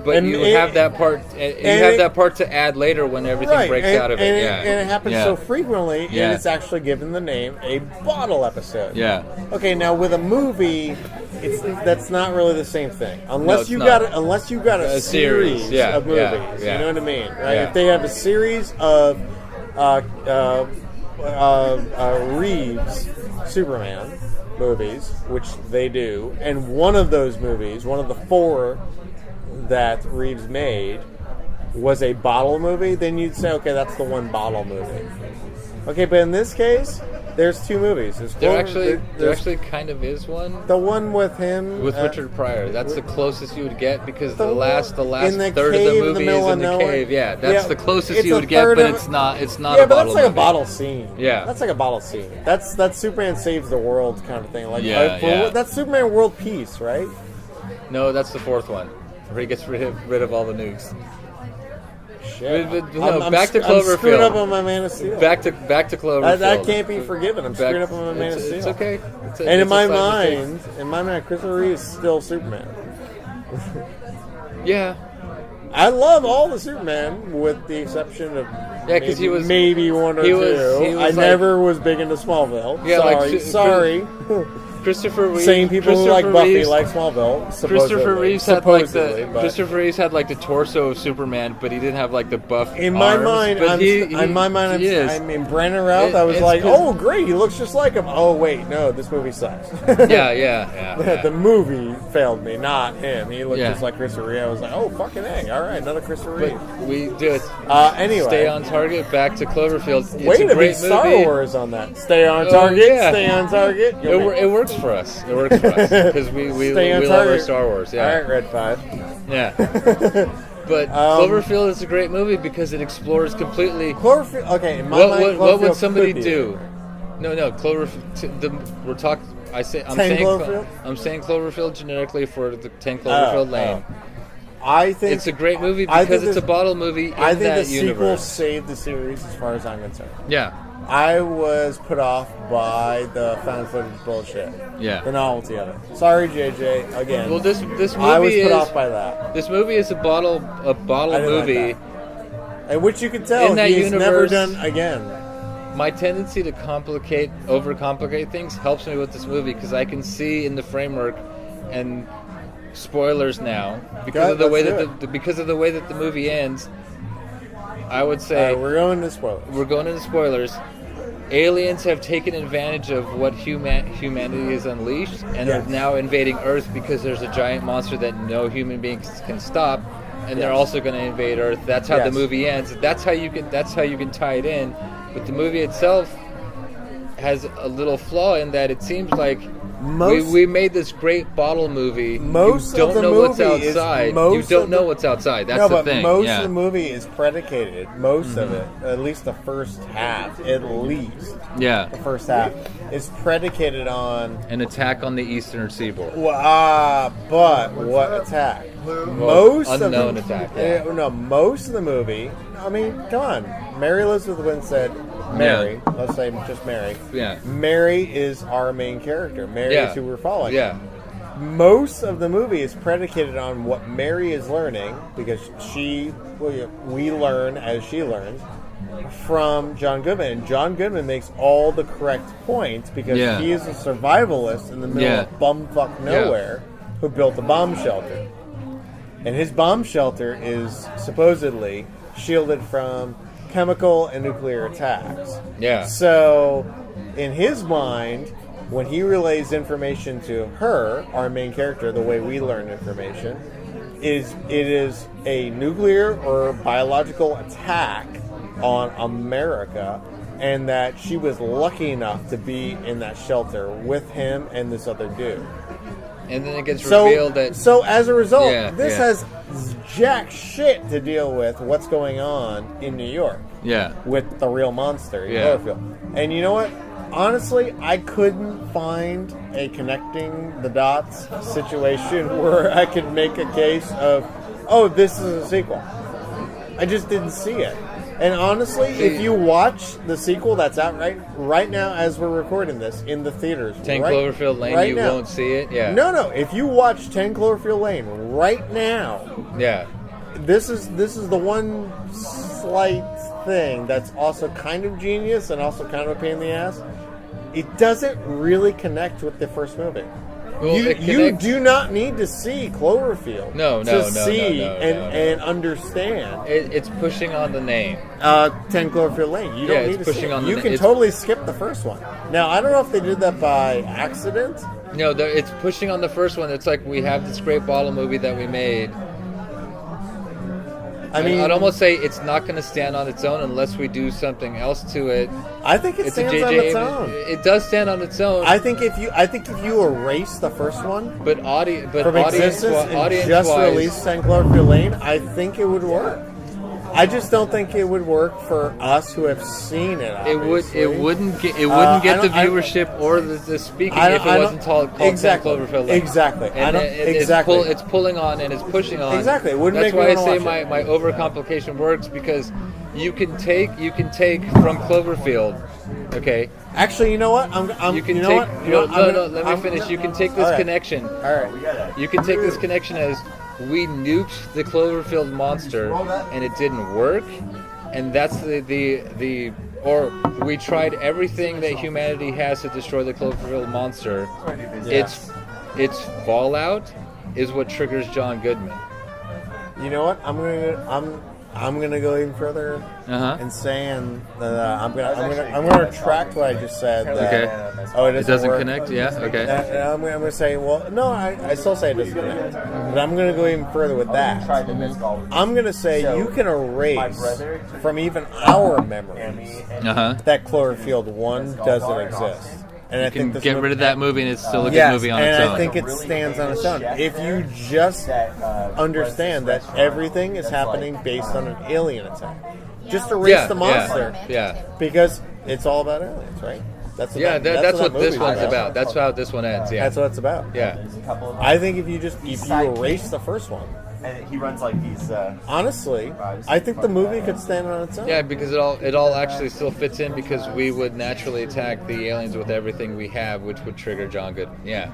But you have that part. That part to add later when everything breaks out of it. And it happens so frequently, and it's actually given the name a bottle episode. Yeah. Okay, now with a movie, that's not really the same thing. Unless you got a series of movies. You know what I mean, right? Yeah. If they have a series of Reeves Superman movies, which they do, and one of those movies, one of the 4 that Reeves made, was a bottle movie, then you'd say, okay, that's the one bottle movie. Okay, but in this case, there's 2 movies. There actually kind of is one. The one with him with Richard Pryor. That's the closest you would get because the last third cave, of the movie is in the cave. Yeah, that's the closest you would get, but it's not. It's not. Yeah, a but bottle that's like movie. a bottle scene. Yeah, that's like a bottle scene. That's Superman saves the world kind of thing. Like yeah. That's Superman World Peace, right? No, that's the 4th one where he gets rid of all the nukes. Shit. Back to Cloverfield. I'm screwing up on my Man of Steel. Back to Cloverfield. That can't be forgiven. I'm screwing up on my Man of Steel. It's okay. And in my mind, Christopher Reeve is still Superman. Yeah. I love all the Superman, with the exception of because he was maybe 1 or 2. I never was big into Smallville. Yeah, sorry. Christopher Reeve. Same people who like Buffy like Smallville. Christopher Reeves had like the torso of Superman, but he didn't have like the buff. In my mind, I'm in Brandon Routh. I was like, oh great, he looks just like him. Oh wait, no, this movie sucks. Yeah. The movie failed me, not him. He looked just like Christopher Reeve. I was like, oh fucking A, all right, another Christopher Reeve. We do it. Anyway, stay on target. Back to Cloverfield. It's way a to great be Star movie. Wars on that. Stay on target. Stay on target. It works for us. It works for us because we love our Star Wars. Yeah. All right, Red 5. Yeah. But Cloverfield is a great movie because it explores completely. Cloverfield. Okay, in my mind, what would somebody do? No, Cloverfield. We're talking. I'm saying Cloverfield generically for the 10 Cloverfield Lane. I think it's a great movie because it's a bottle movie. I think the sequel saved the series as far as I'm concerned. Yeah. I was put off by the found footage bullshit. Yeah. The novelty of it. Sorry, JJ. Again. Well, this movie I was put off by that. This movie is a bottle movie. Like, and which you can tell he's never done again. My tendency to overcomplicate things helps me with this movie because I can see in the framework and spoilers now because of the way that the movie ends. I would say we're going into spoilers. Aliens have taken advantage of what humanity is unleashed and are now invading Earth because there's a giant monster that no human beings can stop, and they're also going to invade Earth. That's how the movie ends. That's how you can tie it in. But the movie itself has a little flaw in that it seems like we made this great bottle movie. You don't know what's outside. That's the thing. Most of the movie is predicated. Most of it, at least the first half, the first half is predicated on an attack on the eastern seaboard. But what attack? Unknown attack. Yeah. Most of the movie. I mean, come on. Mary Elizabeth Winstead. Mary, let's say just Mary. Yeah. Mary is our main character. Mary is who we're following. Yeah. Most of the movie is predicated on what Mary is learning because we learn as she learns from John Goodman. And John Goodman makes all the correct points because he is a survivalist in the middle of bumfuck nowhere who built a bomb shelter. And his bomb shelter is supposedly shielded from chemical and nuclear attacks. Yeah. So, in his mind, when he relays information to her, our main character, the way we learn information, it is a nuclear or biological attack on America, and that she was lucky enough to be in that shelter with him and this other dude. And then it gets revealed that... So, as a result, this has jack shit to deal with what's going on in New York. Yeah. With the real monster in Cloverfield. And you know what? Honestly, I couldn't find a connecting the dots situation where I could make a case of oh, this is a sequel. I just didn't see it. And honestly, if you watch the sequel that's out right now as we're recording this in the theaters, 10 Cloverfield Lane, you won't see it? Yeah. No. If you watch 10 Cloverfield Lane right now, yeah, this is the one slight thing that's also kind of genius and also kind of a pain in the ass. It doesn't really connect with the first movie. Well, you do not need to see Cloverfield to see and understand. It's pushing on the name. 10 Cloverfield Lane. You don't need to see it. You can totally skip the first one. Now, I don't know if they did that by accident. No, it's pushing on the first one. It's like we have this great bottle movie that we made. I mean, I'd almost say it's not going to stand on its own unless we do something else to it. I think it stands on its own. It does stand on its own. I think if you erase the first one, but from audience existence and just release 10 Cloverfield Lane, I think it would work. I just don't think it would work for us who have seen it. Obviously. It wouldn't get the viewership or the speaking if it wasn't called 10 Cloverfield Lane. Exactly. And it's pulling on and it's pushing on. Exactly. It wouldn't That's make why me I say watch my overcomplication works, because you can take from Cloverfield. Okay. Actually, you know what? Let me finish. You can take this connection. All right. You can take this connection as we nuked the Cloverfield monster and it didn't work, and that's or we tried everything that humanity has to destroy the Cloverfield monster. Its fallout is what triggers John Goodman. You know what? I'm gonna go even further and saying that I'm gonna retract what I just said. It doesn't connect. Yeah. Okay. I'm gonna say, well, no, I still say it doesn't connect, but I'm gonna go even further with that. I'm gonna say you can erase from even our memories that Cloverfield 1 doesn't exist. And I think get rid of that movie and it's still a good movie on its own. And I think it stands on its own. If you just understand that everything is happening based on an alien attack, just erase the monster. Yeah. Because it's all about aliens, right? That's what this one's about. That's how this one ends. Yeah. That's what it's about. Yeah. I think if you erase the first one. And he runs like these. Honestly, I think the movie could stand on its own. Yeah, because it all actually still fits in, because we would naturally attack the aliens with everything we have, which would trigger John Goodman. Yeah.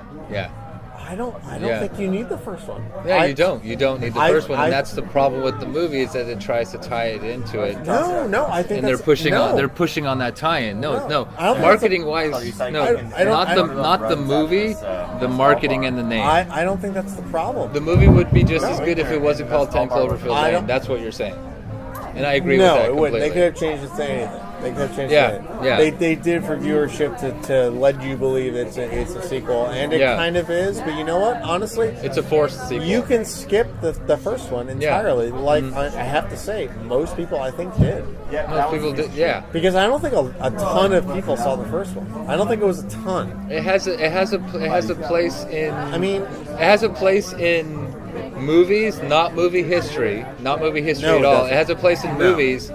I don't think you need the first one. Yeah, you don't need the first one, and that's the problem with the movie, is that it tries to tie it into it. No, I think they're pushing on that tie-in. No. Marketing wise, not the movie, the marketing and the name. I don't think that's the problem. The movie would be just as good if it wasn't called 10 Cloverfield Lane. That's what you're saying, and I agree with that completely. No, it wouldn't. They could have changed it to anything. They could have changed it. Yeah. They did for viewership to let you believe it's a sequel, and it kind of is. But you know what? Honestly, it's a forced sequel. You can skip the first one entirely. Yeah. Like I have to say, most people I think did. Yeah, most people did. Yeah, because I don't think a ton of people saw the first one. I don't think it was a ton. It has a place in. I mean, it has a place in movies, not movie history, at all. It has a place in movies.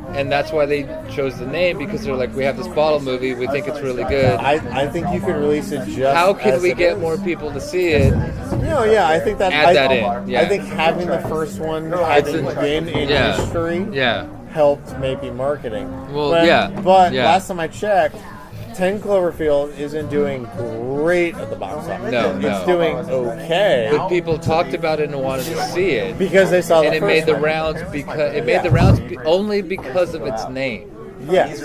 And that's why they chose the name, because they're like, we have this bottle movie, we think it's really good. I think you could release it just. How can we get more people to see it? I think that. Add that in. Yeah. I think having the first one having been in history helped maybe marketing. Well, But last time I checked, 10 Cloverfield isn't doing great at the box office. No. It's doing okay. But people talked about it and wanted to see it because they saw the first one. And it made the rounds because only because of its name. Yes.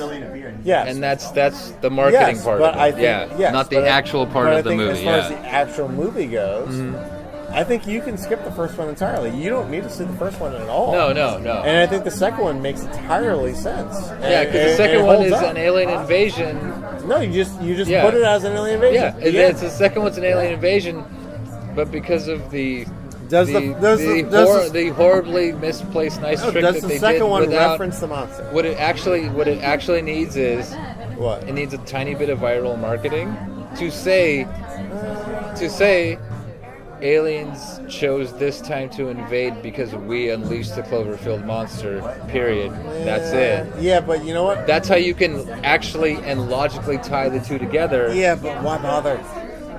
Yes. And that's the marketing part of it. Not the actual part of the movie. As far as the actual movie goes, I think you can skip the first one entirely. You don't need to see the first one at all. No. And I think the second one makes entirely sense. Yeah, because the second one is an alien invasion. No, you just put it as an alien invasion. Yeah, the second one's an alien invasion, but because of the horribly misplaced trick that they did. Does the second one reference the monster? What it actually needs is what? It needs a tiny bit of viral marketing to say aliens chose this time to invade because we unleashed the Cloverfield monster, period. That's it. Yeah, but you know what? That's how you can actually and logically tie the two together. Yeah, but why bother?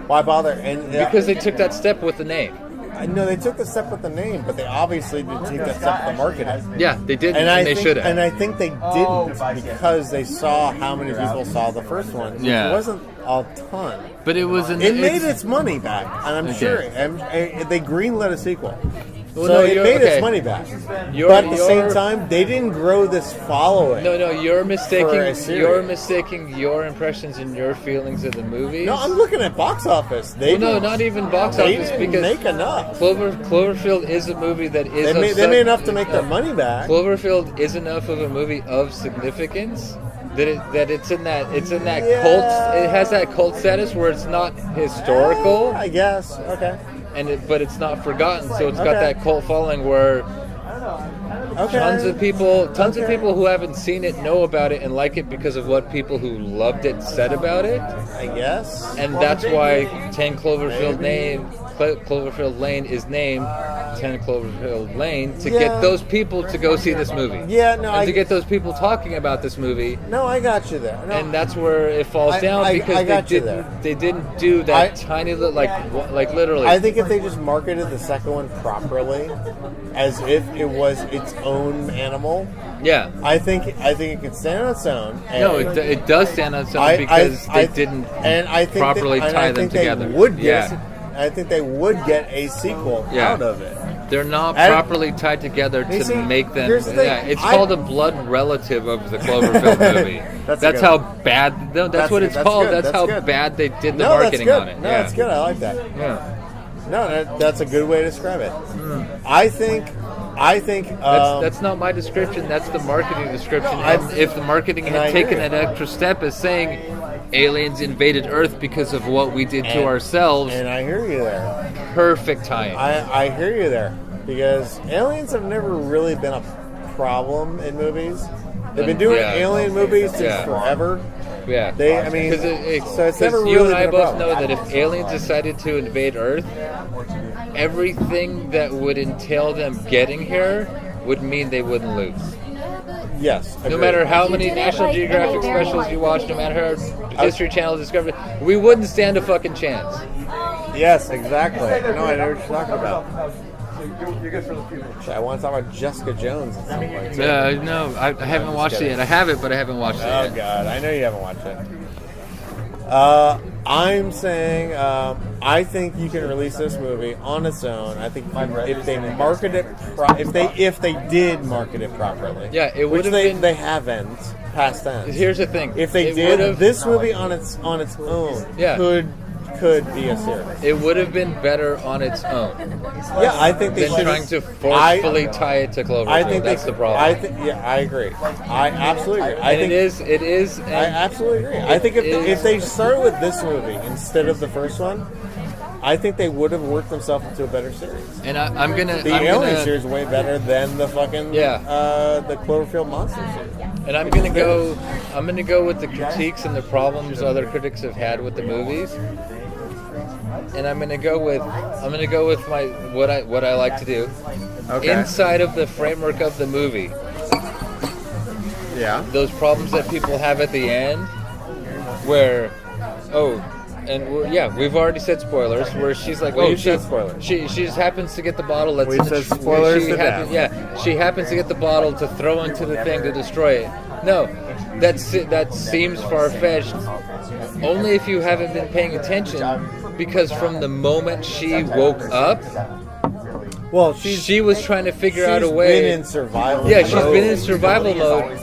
Why bother? And because they took that step with the name. No, they took the step with the name, but they obviously didn't take that step with the marketing. Yeah, they did, and I they should have. And I think they didn't because they saw how many people saw the first one. Yeah. It wasn't a ton. But it was It made its money back, and I'm sure they greenlit a sequel. Well, So no, it made okay. its money back. But at the same time, they didn't grow this following. No, you're for a mistaking. series. You're mistaking your impressions and your feelings of the movies. No, I'm looking at box office. They no, not even box they office didn't because make enough. Cloverfield is a movie that is. They made enough to make their money back. Cloverfield is enough of a movie of significance that it's in that Yeah. cult. It has that cult status where it's not historical. I guess. Okay. But it's not forgotten, so it's got Okay. that cult following where Okay. tons of people who haven't seen it know about it and like it because of what people who loved it said about it, I guess. and that's why 10 Cloverfield Lane is named 10 Cloverfield Lane to Yeah. get those people to go see this movie. Yeah, no, and to get those people talking about this movie. No, I got you there. No, And that's where it falls down because I got you there. they didn't do that tiny little like literally. I think if they just marketed the second one properly, as if it was its own animal, yeah. I think it could stand on its own. And No, it does stand on its own because they didn't properly tie them together. I think they would get a sequel out of it. They're not properly tied together to make them. Here's the thing, Yeah, it's called a blood relative of the Cloverfield movie. That's how bad. No, that's what it's called. That's how bad they did the marketing on it. No, that's good. I like that. Yeah. No, that's a good way to describe it. I think. That's not my description. That's the marketing description. And if the marketing had taken an extra step as saying aliens invaded Earth because of what we did to ourselves, and I hear you there. Perfect time. I hear you there because aliens have never really been a problem in movies. They've been doing alien movies since forever. Yeah, so it's never you really and I been a both problem. know that if aliens decided to invade Earth, everything that would entail them getting here would mean they wouldn't lose. Yes. No matter how many National Geographic specials you watch, no matter how History Channel Discovery, we wouldn't stand a fucking chance. Yes, exactly. No, I know what you're talking about. You're good for the future. I want to talk about Jessica Jones at some point. Too. No, I haven't watched it yet. I have it, but I haven't watched it yet. Oh, God. I know you haven't watched it. I'm saying I think you can release this movie on its own. I think if they market it, if they did market it properly, it would which have they been haven't past tense. Here's the thing: if they did, this movie on its own could be a series. It would have been better on its own. Yeah, I think they should trying to forcefully tie it to Cloverfield. I think that's the problem. I agree. I absolutely agree. It is. I absolutely agree. I think if they started with this movie instead of the first one, I think they would have worked themselves into a better series. And I'm gonna the Alien series is way better than the fucking the Cloverfield Monster series. And I'm gonna go with the critiques and the problems other critics have had with the movies. And I'm gonna go with my what I like to do. Okay. Inside of the framework of the movie. Yeah. Those problems that people have at the end, where, we've already said spoilers. Where she's like, she just happens to get the bottle. We said spoilers to death. Yeah, she happens to get the bottle to throw into the thing to destroy it. No, that seems far fetched. Only if you haven't been paying attention, because from the moment she woke up. Well, she was trying to figure out a way. She's been in survival mode. Yeah, she's been in survival mode.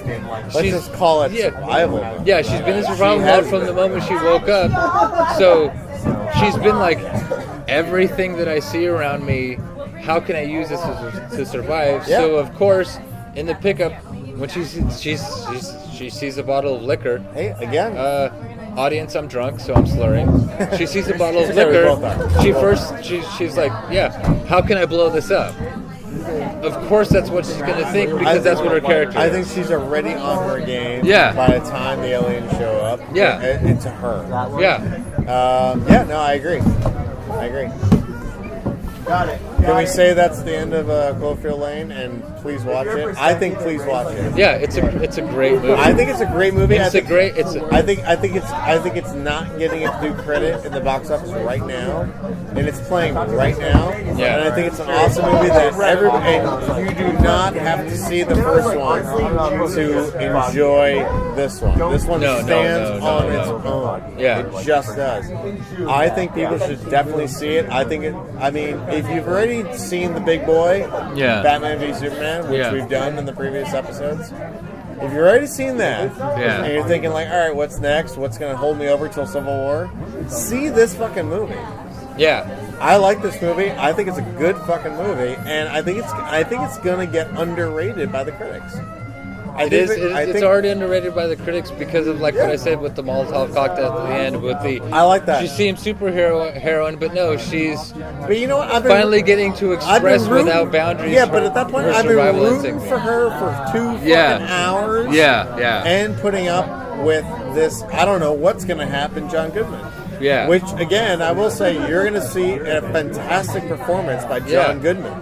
Let's just call it survival mode. Yeah, she's been in survival mode from the moment she woke up. So she's been like, everything that I see around me, how can I use this to survive? Yeah. So of course, in the pickup, when she sees a bottle of liquor. Hey, again. Audience, I'm drunk, so I'm slurring. She sees a bottle of liquor. She's like, how can I blow this up? Of course, that's what she's going to think because that's what her character is. I think she's already on her game. Yeah. By the time the aliens show up. Yeah. It's her. Yeah. No, I agree. Got it. Can we say that's the end of Cloverfield Lane? And please watch it. I think please watch it. Yeah, it's a great movie. I think it's a great movie. I think it's not getting its due credit in the box office right now, and it's playing right now. Yeah. And I think it's an awesome movie that and you do not have to see the first one to enjoy this one. This one stands on its own. Yeah. It just does. I think people should definitely see it. I mean, if you've already seen The Big Boy, Batman v Superman, which we've done in the previous episodes, if you've already seen that, and you're thinking like, all right, what's next? What's going to hold me over till Civil War? See this fucking movie. Yeah. I like this movie. I think it's a good fucking movie, and I think it's going to get underrated by the critics. It's already underrated by the critics because of like what I said with the Molotov cocktail at the end. With the I like that. She seems heroine, but no, she's. But you know what? Finally getting to express without boundaries. Yeah, but at that point, I've been rooting for her for 2 fucking hours. Yeah. And putting up with this. I don't know what's going to happen, John Goodman. Yeah. Which again, I will say, you're going to see a fantastic performance by John Goodman.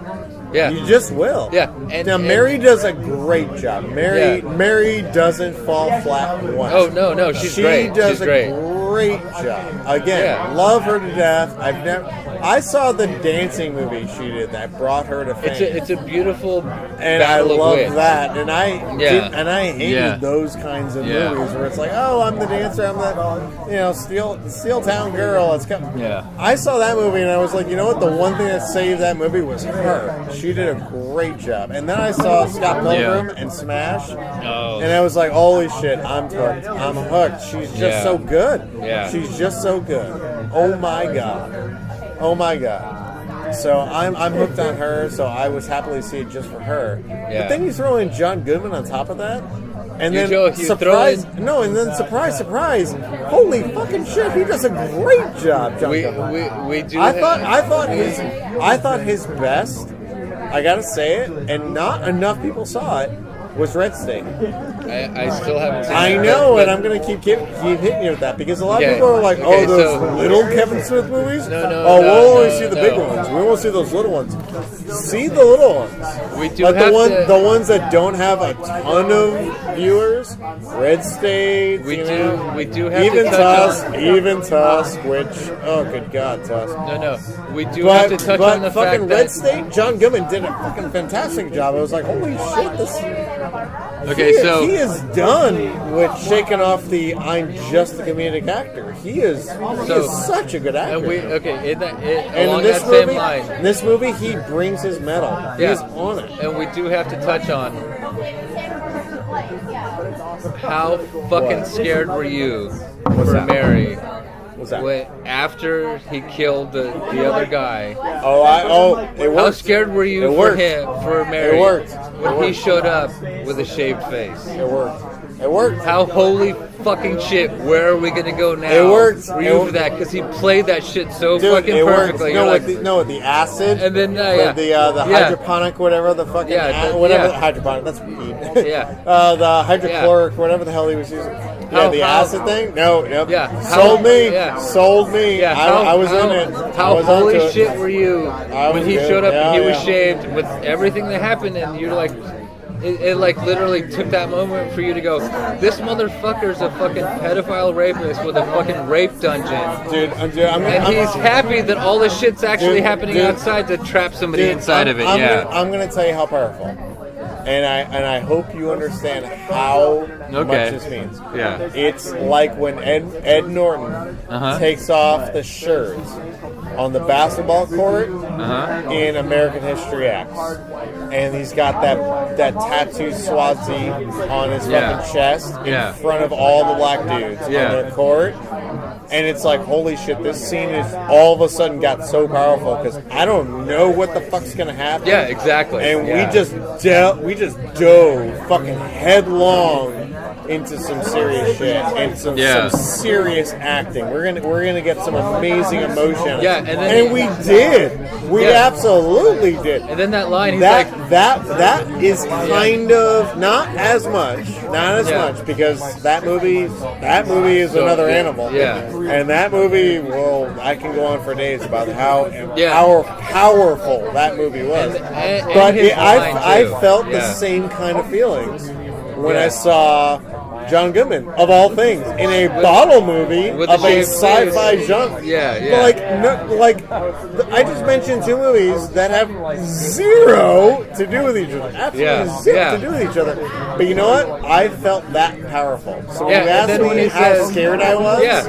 Yeah. You just will. Yeah. Now, Mary does a great job. Mary doesn't fall flat once. Oh, no. She's great. She does a great job. Again, love her to death. I saw the dancing movie she did that brought her to fame. It's a beautiful and I love that. And I hated Yeah. those kinds of movies where it's like, oh, I'm the dancer, I'm the Steel Town girl. It's kind of, I saw that movie and I was like, you know what? The one thing that saved that movie was her. She did a great job. And then I saw Scott Pilgrim and Smash, and I was like, holy shit, I'm hooked. I'm hooked. She's just so good. Yeah. She's just so good. Oh my god. So I'm hooked on her. So I was happy to see it just for her. Yeah. But then you throw in John Goodman on top of that, and then surprise, holy fucking shit, he does a great job. John Goodman. We do. I thought his best. I gotta say it, and not enough people saw it, was Red State. I still haven't seen it. I know, and I'm going to keep hitting you with that, because a lot of people are like, those little Kevin Smith movies? We'll only see the big ones. We won't see those little ones. See the little ones. We do like have the ones that don't have a ton of viewers. Red State. We do have even to touch Even Tusk, which, oh good God, Tusk. No. We do have to touch on the fact that Red State, John Goodman did a fucking fantastic job. I was like, holy shit, this. Okay, he is done with shaking off the "I'm just a comedic actor." He is such a good actor. And along that same line, in this movie, he brings his medal. He's on it. And we do have to touch on how fucking scared were you for Mary? After he killed the other guy. It worked. How scared were you for Mary? It worked. When he showed up with a shaved face. It worked. How holy fucking shit, where are we gonna go now? It worked. Were you for that? Because he played that shit so fucking perfectly. With the acid. And then, the hydroponic, whatever the fucking... hydroponic, that's weed. The hydrochloric, whatever the hell he was using. Acid thing? No. Sold me. I was in it. How holy shit were you when he showed up and he was shaved with everything that happened, and you're like... It like literally took that moment for you to go, this motherfucker's a fucking pedophile rapist with a fucking rape dungeon. Dude, and he's happy that all this shit's actually happening outside to trap somebody inside of it. I'm gonna tell you how powerful. And I hope you understand how much this means. Yeah. It's like when Ed Norton takes off the shirt on the basketball court in American History X. And he's got that tattoo Swazi on his fucking chest in front of all the black dudes on the court. And it's like, holy shit, this scene is all of a sudden got so powerful because I don't know what the fuck's gonna happen. Yeah, exactly. And we just dove fucking headlong into some serious shit and some serious acting. We're gonna get some amazing emotion. Yeah, and we did. We absolutely did. And then that line, he's that is kind of not as much because that movie is another animal. Yeah. And that movie, well, I can go on for days about how powerful that movie was. But I felt the same kind of feelings when I saw John Goodman, of all things, in a bottle movie of a sci-fi genre. I just mentioned two movies that have zero to do with each other. Absolutely zero to do with each other. But you know what? I felt that powerful. So when you asked me how scared I was,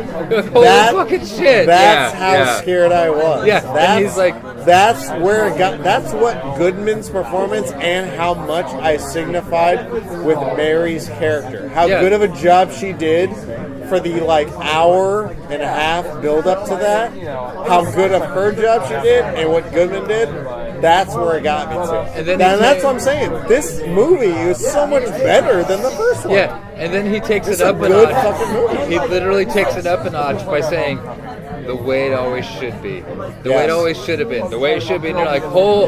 holy fucking shit. That's how scared I was. And he's like, that's where it got. That's what Goodman's performance and how much I signified with Mary's character. How good of a job she did for the hour and a half build up to that. How good of her job she did and what Goodman did. That's where it got me to. And that's what I'm saying. This movie is so much better than the first one. Yeah, and then he takes it up a notch. Fucking movie. He literally takes it up a notch by saying, the way it always should be, the way it always should have been, the way it should be. And you're like, oh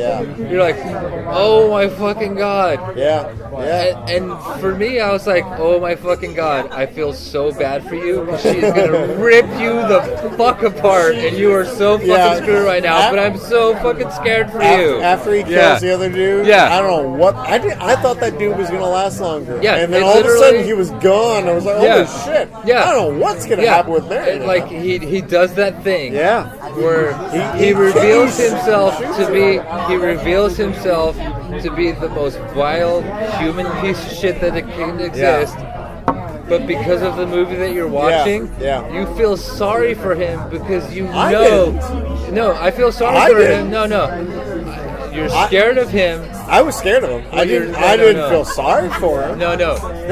my fucking god. And for me, I was like, oh my fucking god, I feel so bad for you because she's gonna rip you the fuck apart, and you are so fucking screwed right now. But I'm so fucking scared for you. After he kills the other dude, I don't know what I thought that dude was gonna last longer. And then all of a sudden he was gone. I was like, holy shit. I don't know what's gonna happen with Mary. Like he does that thing where he reveals himself to be the most vile human piece of shit that it can exist. But because of the movie that you're watching, you feel sorry for him because you know. No, I feel sorry for him. No. You're scared of him. I was scared of him. I didn't feel sorry for him. No,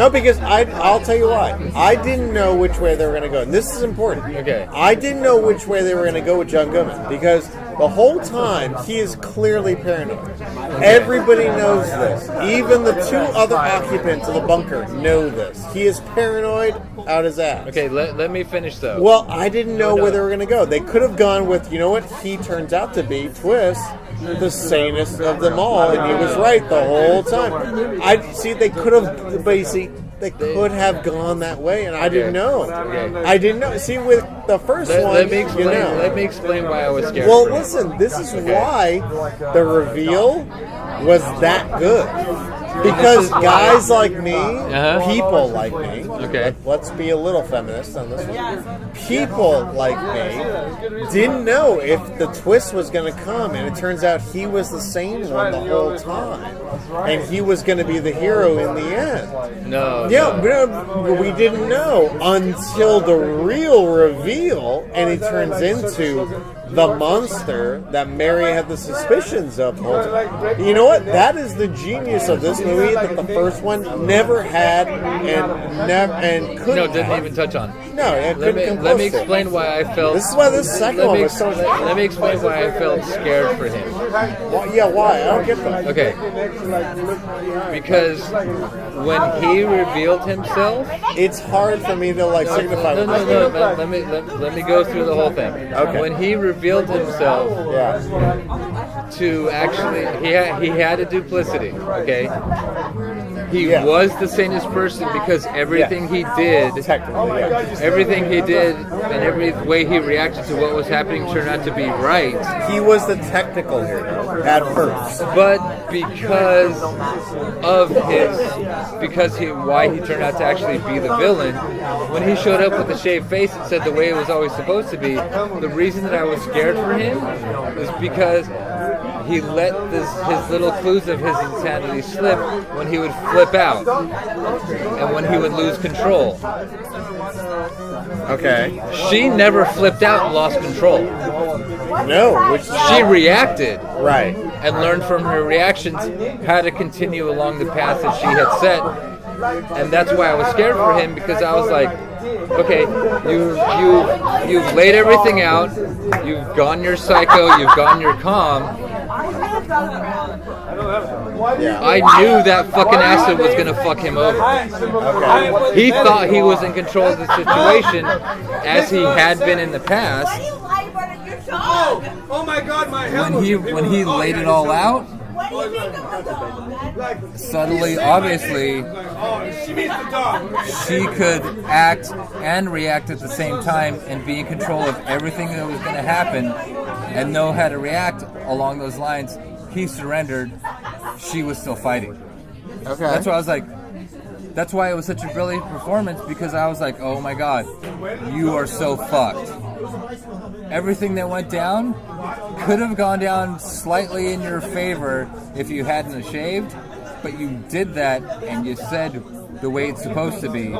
because I'll tell you why. I didn't know which way they were going to go. And this is important. Okay. I didn't know which way they were going to go with John Goodman because the whole time he is clearly paranoid. Everybody knows this. Even the two other occupants of the bunker know this. He is paranoid out his ass. Okay, let me finish though. Well, I didn't know where they were going to go. They could have gone with, you know what he turns out to be, Twist, the sanest of them all, and he was right the whole time. They could have, but you see, they could have gone that way, and I didn't know. I didn't know. See, with the first one, let me explain why I was scared. Well, listen, this is why the reveal was that good. Because guys like me, people like me, let's be a little feminist on this one. People like me didn't know if the twist was going to come, and it turns out he was the sane one the whole time, and he was going to be the hero in the end. We didn't know until the real reveal, and he turns into the monster that Mary had the suspicions of. You know what? That is the genius of this movie that the first one never had and couldn't. No, didn't even touch on. No, it couldn't come close. Let me explain why I felt. This is why this second one was so. Let me explain why I felt scared for him. Why? I don't get that. Okay. Because when he revealed himself, it's hard for me to signify. No. Let me go through the whole thing. Okay. When he revealed himself to actually, he had a duplicity. Okay. He was the sanest person because everything he did, everything he did, and every way he reacted to what was happening turned out to be right. He was the technical hero at first, but because of why he turned out to actually be the villain, when he showed up with a shaved face and said the way it was always supposed to be, the reason that I was scared for him was because he let his little clues of his insanity slip when he would flip out and when he would lose control. Okay. She never flipped out and lost control. No, she reacted. Right. And learned from her reactions how to continue along the path that she had set. And that's why I was scared for him, because I was like, okay, you've laid everything out, you've gone your psycho, you've gone your calm, Yeah. I knew that fucking acid was gonna fuck him over. Okay. He thought he was in control of the situation, as he had been in the past. Why do you lie about your dog? Oh my God, my head. When he laid it all out, What do you think of the dog? suddenly, obviously, She meets the dog. she could act and react at the same time and be in control of everything that was going to happen and know how to react along those lines. He surrendered. She was still fighting. Okay. That's why I was like, that's why it was such a brilliant performance, because I was like, oh my God, you are so fucked. Everything that went down could have gone down slightly in your favor if you hadn't have shaved, but you did that and you said the way it's supposed to be.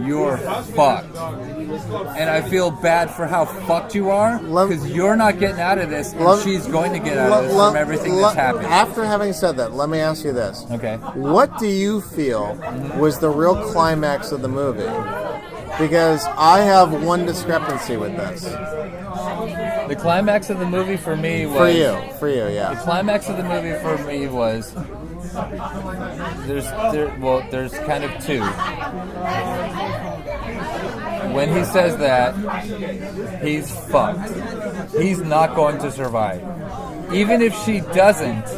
You're fucked. And I feel bad for how fucked you are, because you're not getting out of this, and she's going to get out of this from everything that's happened. After having said that, let me ask you this. Okay. What do you feel was the real climax of the movie? Because I have one discrepancy with this. The climax of the movie for me was... For you, The yeah. climax of the movie for me was... There's kind of two. When he says that, he's fucked. He's not going to survive. Even if she doesn't,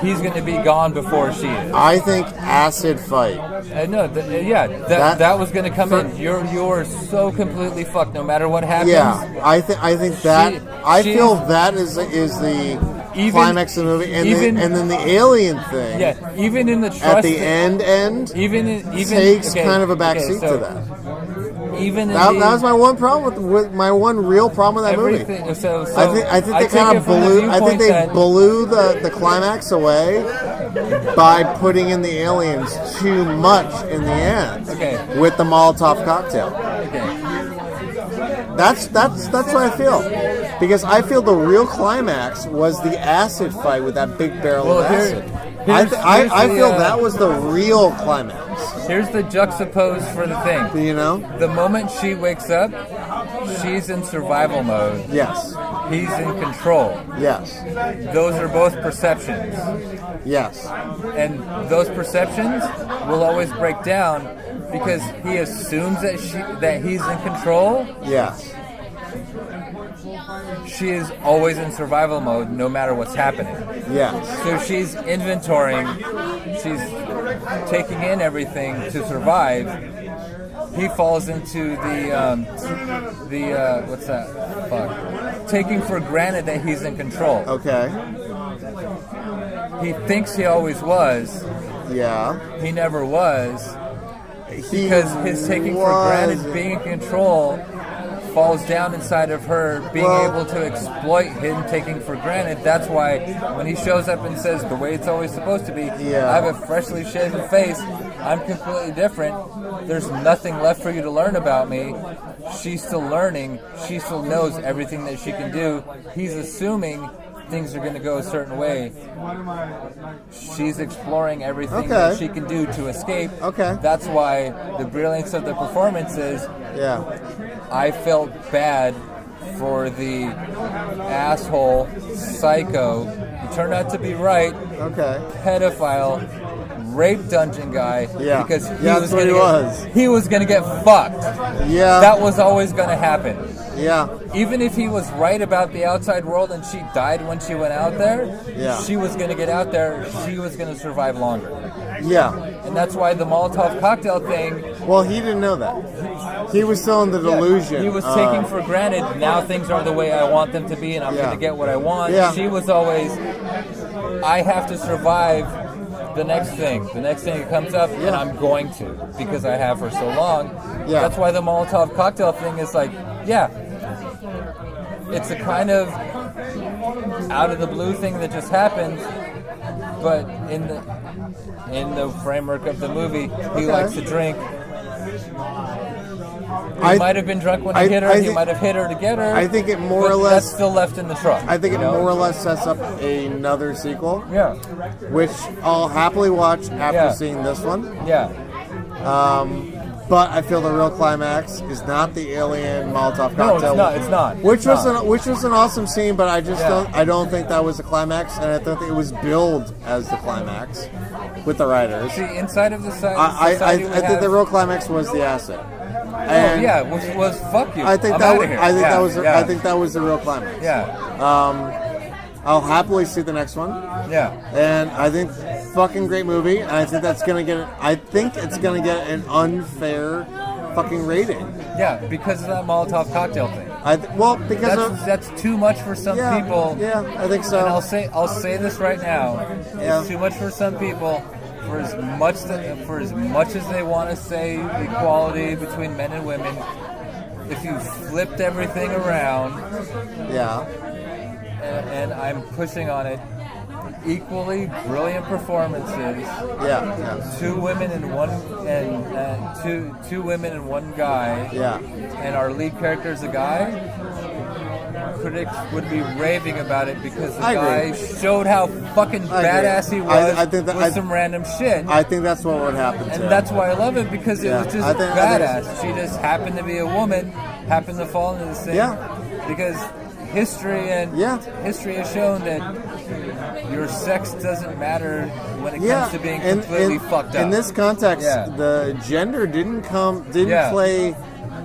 he's going to be gone before she is. I think acid fight. No, that was going to come in. You're so completely fucked no matter what happens. Yeah, I think that I feel that is the climax of the movie, and then the alien thing. Yeah, even in the trust at the end, takes kind of a backseat to that. Even in that was my one problem with my one real problem with that movie. I think they kind of blew. I think they blew the climax away by putting in the aliens too much in the end. Okay. With the Molotov cocktail. Okay. That's what I feel, because I feel the real climax was the acid fight with that big barrel of acid. I feel that was the real climax. Here's the juxtapose for the thing. You know? The moment she wakes up, she's in survival mode. Yes. He's in control. Yes. Those are both perceptions. Yes. And those perceptions will always break down because he assumes that he's in control. Yes. She is always in survival mode no matter what's happening. Yes. So she's inventorying, she's taking in everything to survive. He falls into the what's that? Fuck. Taking for granted that he's in control. Okay. He thinks he always was. Yeah. He never was. Because his taking for granted being in control falls down inside of her being able to exploit him taking for granted. That's why when he shows up and says the way it's always supposed to be, I have a freshly shaven face, I'm completely different, there's nothing left for you to learn about me. She's still learning, she still knows everything that she can do. He's assuming things are going to go a certain way. She's exploring everything that she can do to escape. Okay. That's why the brilliance of the performance is, I felt bad for the asshole psycho who turned out to be right. Pedophile, rape dungeon guy. Because he was going to get fucked. That was always going to happen. Even if he was right about the outside world and she died when she went out there, she was going to get out there. She was going to survive longer. And that's why the Molotov cocktail thing... Well, he didn't know that. He was still in the delusion. He was taking for granted, now things are the way I want them to be and I'm going to get what I want. She was always, I have to survive the next thing that comes up, and I'm going to, because I have for so long. That's why the Molotov cocktail thing is like, it's a kind of out of the blue thing that just happened, but in the framework of the movie, he likes to drink. He might have been drunk when he hit her. He might have hit her to get her. I think it more or less... That's still left in the truck. I think it more or less sets up another sequel. Which I'll happily watch after seeing this one. But I feel the real climax is not the alien Molotov No, cocktail. it's not. Which was an awesome scene, but I just Yeah. don't think that was the climax, and I don't think it was billed as the climax with the writers. See, inside of the I society think the real climax was the acid. Oh And yeah, which was fuck you. I think I'm that outta was, here. I think Yeah, that was yeah. I think that was the real climax. Yeah, I'll happily see the next one. yeah. And I think fucking great movie. And I think that's gonna get. I think it's gonna get an unfair fucking rating. Yeah, because of that Molotov cocktail thing. Because That's too much for some people. Yeah, I think so. And I'll say this right now. Yeah. It's too much for some people. For as much as they want to say equality between men and women, if you flipped everything around, Yeah. and I'm pushing on it, equally brilliant performances. Yeah. Two women and one two women and one guy. Yeah. And our lead character is a guy. Critics would be raving about it because the I guy agree. showed how fucking I agree. badass he was I think that- with some random shit. I think that's what would happen. And that's why I love it, because it Yeah, was just I think- badass. She just happened to be a woman, happened to fall into this thing. Yeah. Because history has shown that your sex doesn't matter when it comes to being completely fucked up. In this context, Yeah. the gender didn't Yeah. play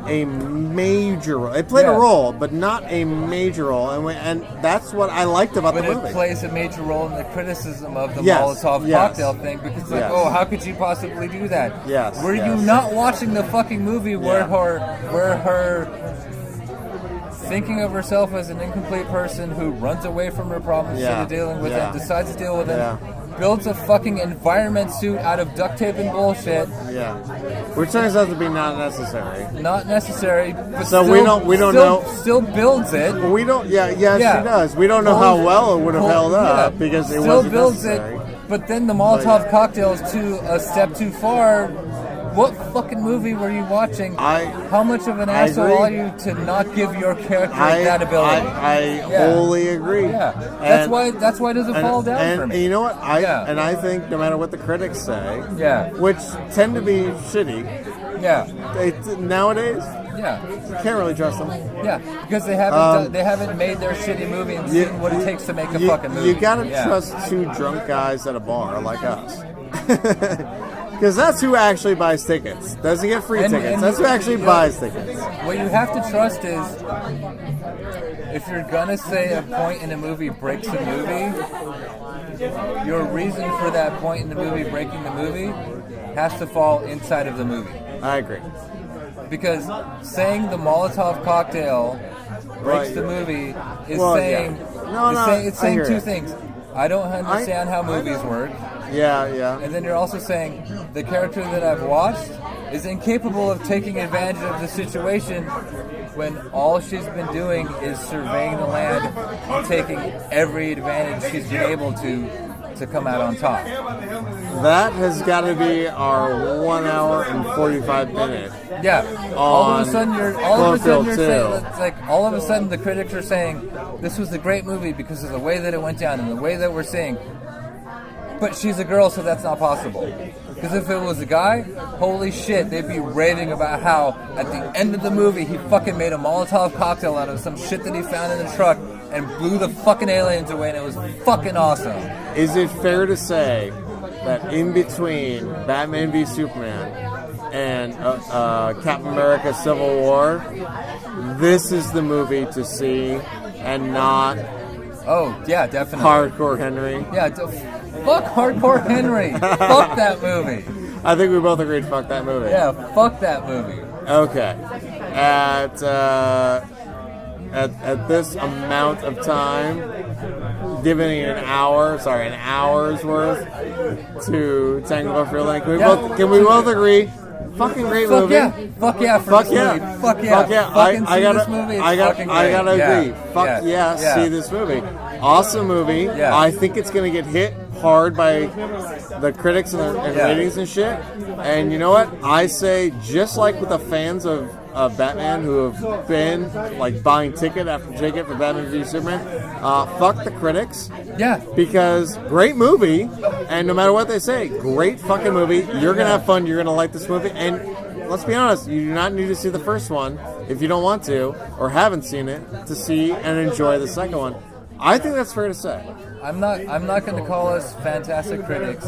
a major role. It played Yeah. a role, but not a major role, and that's what I liked about But the it movie. plays a major role in the criticism of the Yes, Molotov yes. cocktail thing, because it's like, Yes. oh, how could you possibly do that? Yes, Were you yes. not watching the fucking movie where Yeah. her thinking of herself as an incomplete person who runs away from her problems Yeah, instead of dealing with yeah. it, decides to deal with Yeah. it, builds a fucking environment suit out of duct tape and bullshit, Yeah, which turns out to be not necessary. not necessary, but So still, we don't know. Still builds it. But we don't. Yeah, yes, Yeah. she does. We don't know how well it would have held up Yeah. because it still wasn't builds necessary. it, but then the Molotov cocktail is a step too far. What fucking movie were you watching? How much of an I asshole agree. are you to not give your character that ability? I Yeah. wholly agree. Yeah, And- that's why it doesn't fall down and for me. you know what? Yeah. I think no matter what the critics say, Yeah. which tend to be shitty, Yeah, nowadays yeah, you can't really trust them. yeah, because they haven't made their shitty movie and seen what it takes to make a fucking movie. You gotta Yeah. trust two drunk guys at a bar like us. Because that's who actually buys tickets. Doesn't get free And- tickets. and That's who actually you know, buys tickets. What you have to trust is, if you're gonna say a point in a movie breaks the movie, your reason for that point in the movie breaking the movie has to fall inside of the movie. I agree. Because saying the Molotov cocktail breaks Right. the movie is Well, saying yeah. No, no, it's I saying hear two it. things. I don't understand how movies work. Yeah, yeah. And then you're also saying the character that I've watched is incapable of taking advantage of the situation when all she's been doing is surveying the land and taking every advantage she's been able to come out on top. That has got to be our 1 hour and 45 minutes. Yeah. All of a sudden you're Cloverfield saying, 2. it's like all of a sudden the critics are saying this was a great movie because of the way that it went down and the way that we're seeing. But she's a girl, so that's not possible. Because if it was a guy, holy shit, they'd be raving about how at the end of the movie he fucking made a Molotov cocktail out of some shit that he found in the truck and blew the fucking aliens away, and it was fucking awesome. Is it fair to say that in between Batman v Superman and Captain America Civil War, this is the movie to see and not Oh, yeah, definitely. Hardcore Henry? Yeah, fuck Hardcore Henry. Fuck that movie. I think we both agreed fuck that movie. Yeah, fuck that movie. Okay. At this amount of time, giving it an hour's worth to Tango for Lane. Can we both agree? Fucking great Fuck movie. yeah. Fuck yeah for Fuck this yeah. movie. Fuck yeah. Fuck yeah. Fucking I see gotta, this movie. It's I fucking gotta great. agree. Yeah. Fuck yeah. See this movie. Awesome movie. Yeah. I think it's gonna get hit hard by the critics and ratings and shit. And you know what? I say, just like with the fans of Batman who have been like buying ticket after ticket for Batman v Superman, fuck the critics. Yeah. Because great movie, and no matter what they say, great fucking movie. You're gonna have fun. You're gonna like this movie, and let's be honest, you do not need to see the first one if you don't want to or haven't seen it to see and enjoy the second one. I think that's fair to say. I'm not going to call us fantastic critics.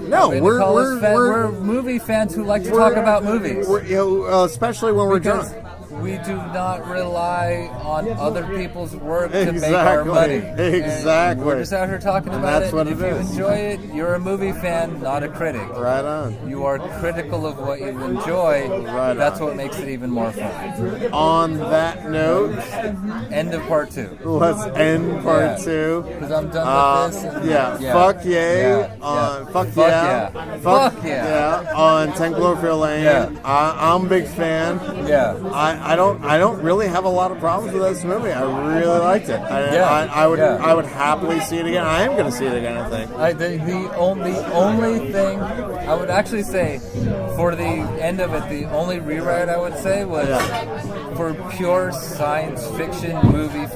No, we're movie fans who like to talk about movies. Especially when we're Because drunk. we do not rely on other people's work to Exactly. make our money. Exactly. And we're just out here talking And about that's it. what If it you is. enjoy it, you're a movie fan, not a critic. Right on. You are critical of what you enjoy. Right That's on. what makes it even more fun. On that note, End of part 2. let's end part 2. Because I'm done with this. and- Yeah, fuck yay. Yeah. Fuck Fuck yeah. yeah. Fuck Fuck yeah. On 10 Cloverfield Lane. Yeah. I'm a big fan. Yeah. I don't really have a lot of problems with this movie. I really liked it. I would happily see it again. I am going to see it again, I think. The only thing I would actually say for the end of it, the only rewrite I would say was for pure science fiction movie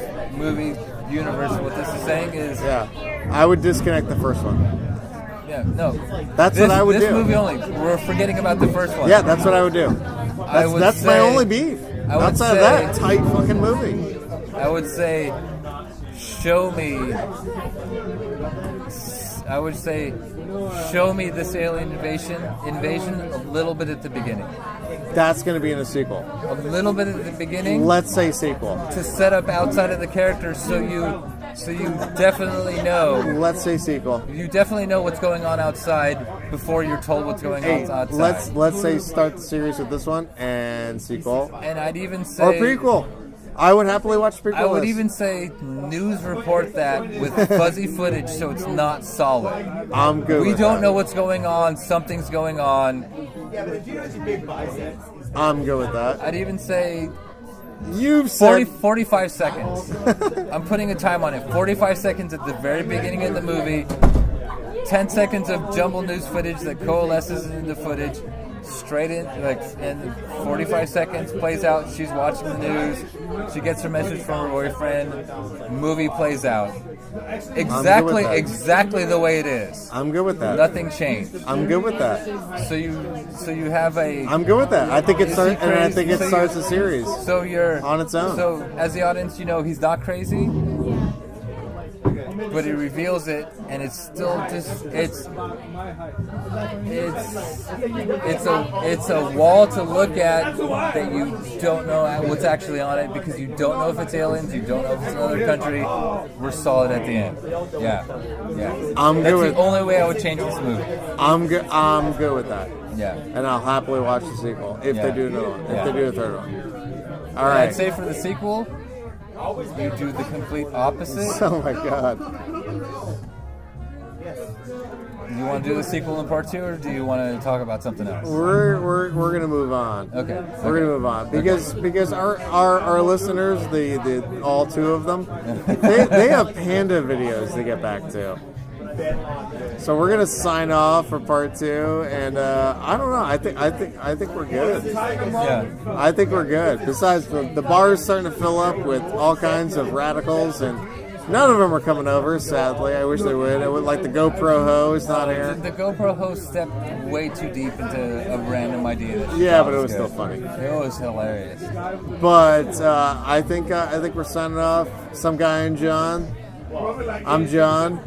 universe. What this is saying is I would disconnect the first one. no. That's what I would this do. movie only. We're forgetting about the first one. Yeah, that's what I would do. That's my only beef. I would Outside of that tight fucking movie. I would say, show me this alien invasion a little bit at the beginning. That's going to be in a sequel. A little bit at the beginning. Let's say sequel. To set up outside of the characters, so you definitely know. Let's say sequel. You definitely know what's going on outside before you're told what's going on outside. Let's say start the series with this one and sequel. And I'd even say Or prequel. I would happily watch prequel. I would even say news report that with fuzzy footage, so it's not solid. I'm good. We with don't that. know what's going on. Something's going on. I'm good with that. I'd even say You've said 45 seconds. I'm putting a time on it. 45 seconds at the very beginning of the movie. 10 seconds of jumbled news footage that coalesces into footage. Straight in, in 45 seconds, plays out. She's watching the news. She gets her message from her boyfriend. Movie plays out. Exactly the way it is. I'm good with that. Nothing changed. I'm good with that. So you have a. I'm good with that. I think it Is starts, he and I crazy? think it So starts you- a series. So you're On its own. So as the audience, he's not crazy, but he reveals it, and it's still just it's a wall to look at that you don't know what's actually on it because you don't know if it's aliens, you don't know if it's another country. We're solid at the end. Yeah. I'm That's good with. the only way I would change this movie. I'm good with that. Yeah. And I'll happily watch the sequel if they do another one. If they do a third one. All right. I'd say for the sequel, you do the complete opposite. Oh my god. You want to do the sequel in part 2, or do you want to talk about something else? We're gonna move on. Okay. We're gonna move on because our listeners, the all 2 of them, they have panda videos to get back to. So we're gonna sign off for part 2, and I don't know. I think we're good. Yeah. I think we're good. Besides, the bar is starting to fill up with all kinds of radicals, and none of them are coming over. Sadly, I wish they would. I would like the GoPro ho is not here. The GoPro host stepped way too deep into a random idea. That she Yeah, thought but it was good. still funny. It was hilarious. But I think we're signing off. Some guy and John. I'm John.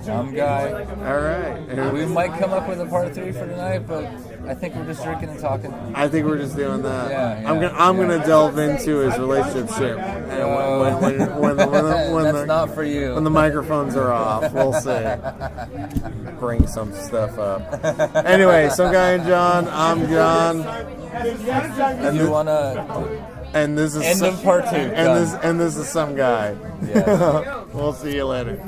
I'm Guy. All right. We might come up with a part 3 for tonight, but I think we're just drinking and talking. I think we're just doing that. Yeah, I'm gonna delve into his relationship shit. And when That's not for you. When the microphones are off, we'll see. Bring some stuff up. Anyway, some guy and John. I'm John. And You wanna and this is end of part 2. and this is some guy. Yeah. We'll see you later.